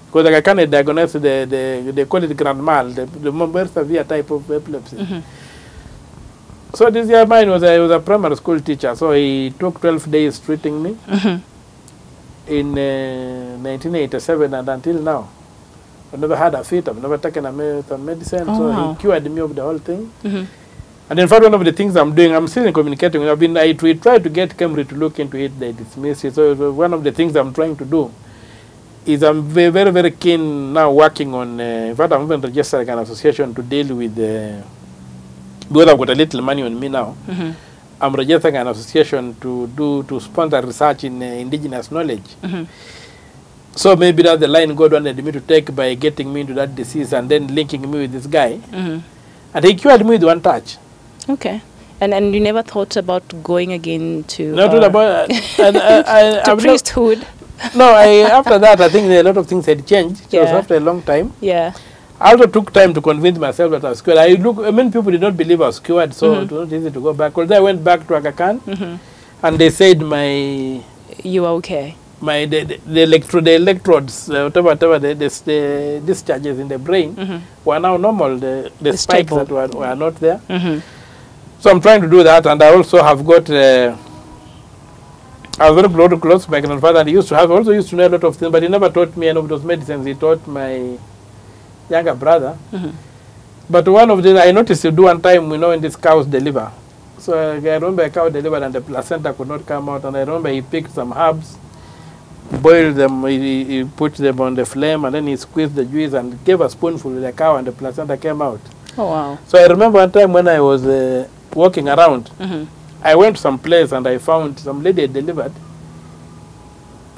B: because Aga Khan had diagnosed they call it grand mal, the more severe type of epilepsy. So this young man was a primary school teacher, so he took 12 days treating me in 1987 and until now. I've never had a fit. I've never taken some medicine.
A: Oh,
B: so
A: wow.
B: he cured me of the whole thing.
A: Mm-hmm.
B: And in fact, one of the things I'm doing, I'm still communicating. We tried to get Camry to look into it. They dismissed it. So one of the things I'm trying to do is I'm very, very, very keen now working on, in fact, I'm even registered an association to deal with, because I've got a little money on me now.
A: Mm-hmm.
B: I'm registering an association to sponsor research in indigenous knowledge.
A: Mm-hmm.
B: So maybe that's the line God wanted me to take by getting me into that disease and then linking me with this guy.
A: Mm-hmm.
B: And he cured me with one touch.
A: Okay. And you never thought about going again to
B: Not about
A: to priesthood?
B: No, after that, I think a lot of things had changed. It was after a long time.
A: Yeah.
B: I also took time to convince myself that I was cured. Many people did not believe I was cured, so it was not easy to go back. Although I went back to Aga Khan, and they said
A: you are okay.
B: The electrodes, whatever the discharges in the brain were now normal. The spikes that were not there. So I'm trying to do that, and I also have got. I was very close to my grandfather, and he also used to know a lot of things, but he never taught me any of those medicines. He taught my younger brother. But one of them, I noticed you do one time, when these cows deliver. So I remember a cow delivered and the placenta could not come out, and I remember he picked some herbs, boiled them, he put them on the flame, and then he squeezed the juice and gave a spoonful to the cow, and the placenta came out.
A: Oh, wow. So
B: I remember one time when I was walking around, I went to some place and I found some lady had delivered.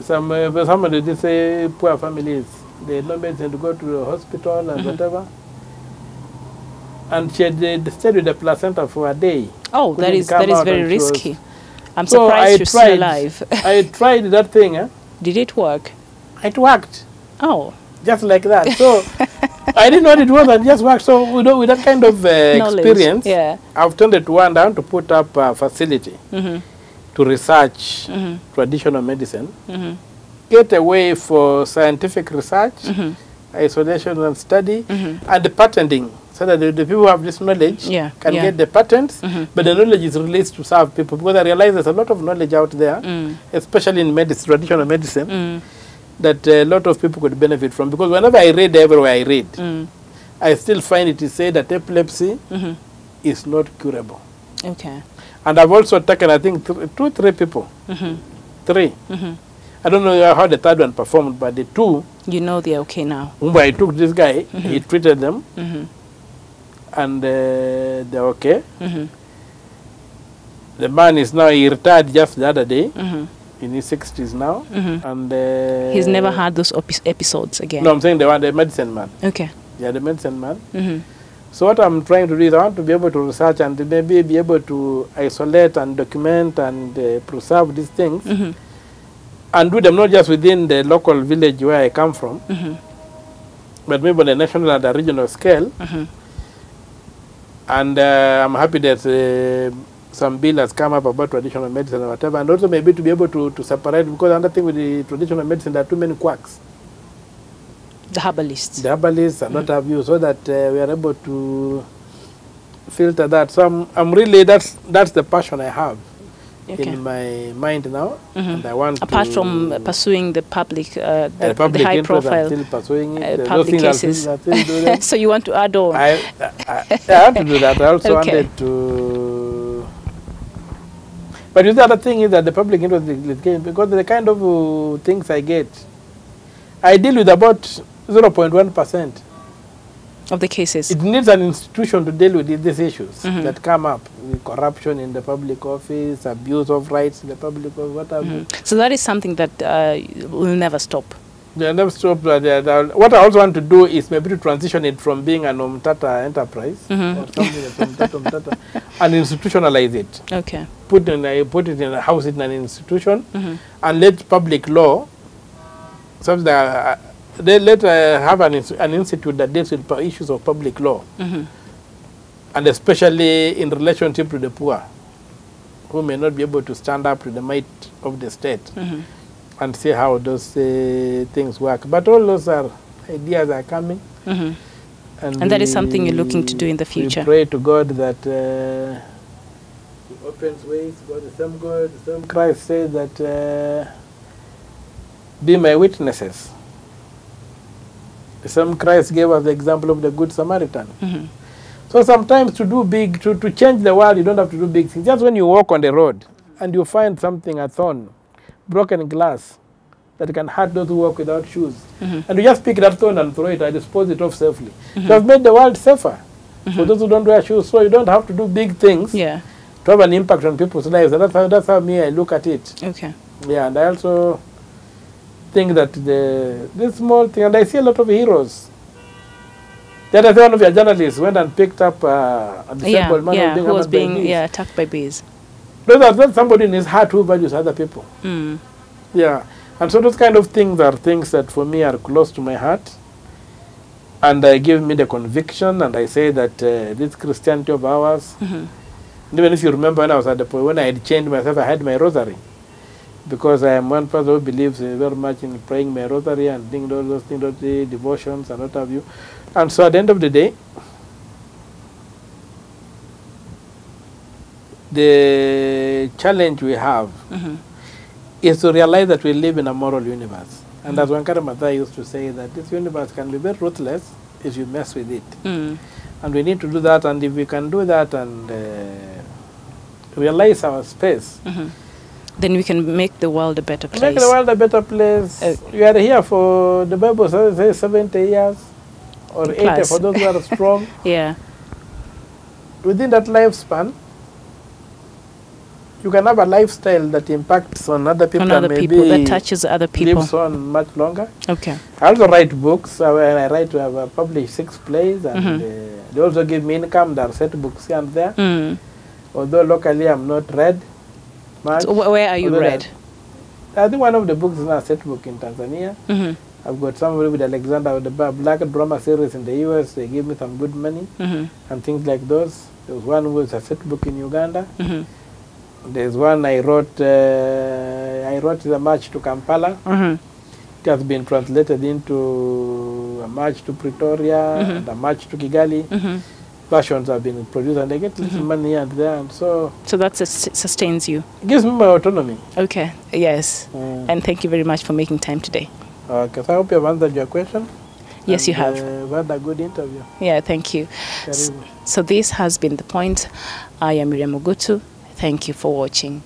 B: Somebody did say poor families, they had no medicine to go to the hospital and whatever. And she had stayed with the placenta for a day.
A: Oh, that is very risky. I'm surprised she's still alive.
B: I tried that thing.
A: Did it work?
B: It worked.
A: Oh.
B: Just like that. So I didn't know what it was, and just worked. So with that kind of experience, I've turned it one down to put up a facility to research traditional medicine, get away for scientific research, isolation and study, and the patenting, so that the people who have this knowledge can get the patents, but the knowledge is released to serve people, because I realize there's a lot of knowledge out there, especially in medicine, traditional medicine, that a lot of people could benefit from. Because whenever I read, everywhere I read, I still find it is said that epilepsy is not curable. Okay. And I've also taken, I think, 2, 3 people. 3. I don't know how the third one performed, but the 2...
A: You know they're okay now.
B: I took this guy, he treated them, and they're okay. The man is now, he retired just the other day. In his 60s now, and
A: he's never had those episodes again.
B: No, I'm saying the medicine man.
A: Okay.
B: Yeah, the medicine man. So what I'm trying to do is I want to be able to research and maybe be able to isolate and document and preserve these things, and do them not just within the local village where I come from, but maybe on a national and a regional scale. And I'm happy that some bill has come up about traditional medicine or whatever, and also maybe to be able to separate, because another thing with the traditional medicine, there are too many quacks.
A: The herbalists. The
B: herbalists are not have you, so that we are able to filter that. So I'm really, that's the passion I have in my mind now, and I want
A: apart from pursuing the public, the high profile,
B: I'm still pursuing it.
A: Public cases. So you want to add on?
B: I want to do that. I also wanted to. But the other thing is that the public interest is getting, because the kind of things I get, I deal with about 0.1%
A: of the cases.
B: It needs an institution to deal with these issues that come up, corruption in the public office, abuse of rights in the public office, what have you.
A: So that is something that will never stop.
B: They'll never stop. What I also want to do is maybe to transition it from being an Omtatah enterprise or something like Omtatah, and institutionalize it. Okay. Put it in a house in an institution, and let public law, something that let have an institute that deals with issues of public law, and especially in relationship to the poor, who may not be able to stand up to the might of the state. And see how those things work. But all those ideas are coming. And
A: that is something you're looking to do in the future.
B: We pray to God that He opens ways. God, the same Christ says that be my witnesses. The same Christ gave us the example of the Good Samaritan.
A: Mm-hmm.
B: So sometimes to do big, to change the world, you don't have to do big things. Just when you walk on the road and you find something, a thorn, broken glass, that can hurt those who walk without shoes. Mm-hmm. And you just pick that thorn and throw it and dispose it off safely. Mm-hmm. You have made the world safer for those who don't wear shoes. So you don't have to do big things to have an impact on people's lives. And that's how me, I look at it.
A: Okay.
B: Yeah, and I also think that this small thing, and I see a lot of heroes. The other day, one of your journalists went and picked up a disabled man
A: who was being attacked by bees.
B: That's somebody in his heart who values other people. Mm. Yeah, and so those kind of things are things that for me are close to my heart, and give me the conviction, and I say that this Christianity of ours, and even if you remember when I was at the point when I had changed myself, I had my rosary, because I am one person who believes very much in praying my rosary and doing those things, those devotions and what have you. And so at the end of the day, the challenge we have is to realize that we live in a moral universe. And as Omtatah used to say, that this universe can be very ruthless if you mess with it. And we need to do that, and if we can do that and realize our space,
A: then we can make the world a better place.
B: Make the world a better place. We are here for, the Bible says, 70 years. Or 80 for those who are strong.
A: Yeah.
B: Within that lifespan, you can have a lifestyle that impacts on other people.
A: On other people, that touches other people.
B: Lives on much longer.
A: Okay.
B: I also write books. I write to have published 6 plays, and they also give me income. There are set books here and there. Although locally I'm not read much.
A: So where are you read?
B: I think one of the books is a set book in Tanzania. I've got somebody with Alexander with the Black Drama series in the US. They gave me some good money and things like those. There was one who was a set book in Uganda. There's one I wrote the March to Kampala. It has been translated into a March to Pretoria and a March to Kigali. Versions have been produced, and they get little money here and there, and so
A: that sustains you.
B: It gives me my autonomy.
A: Okay. Yes. And thank you very much for making time today.
B: Okay, so I hope you have answered your question.
A: Yes, you have.
B: We've had a good interview.
A: Yeah, thank you. So this has been The Point. I am Miriam Ogutu. Thank you for watching.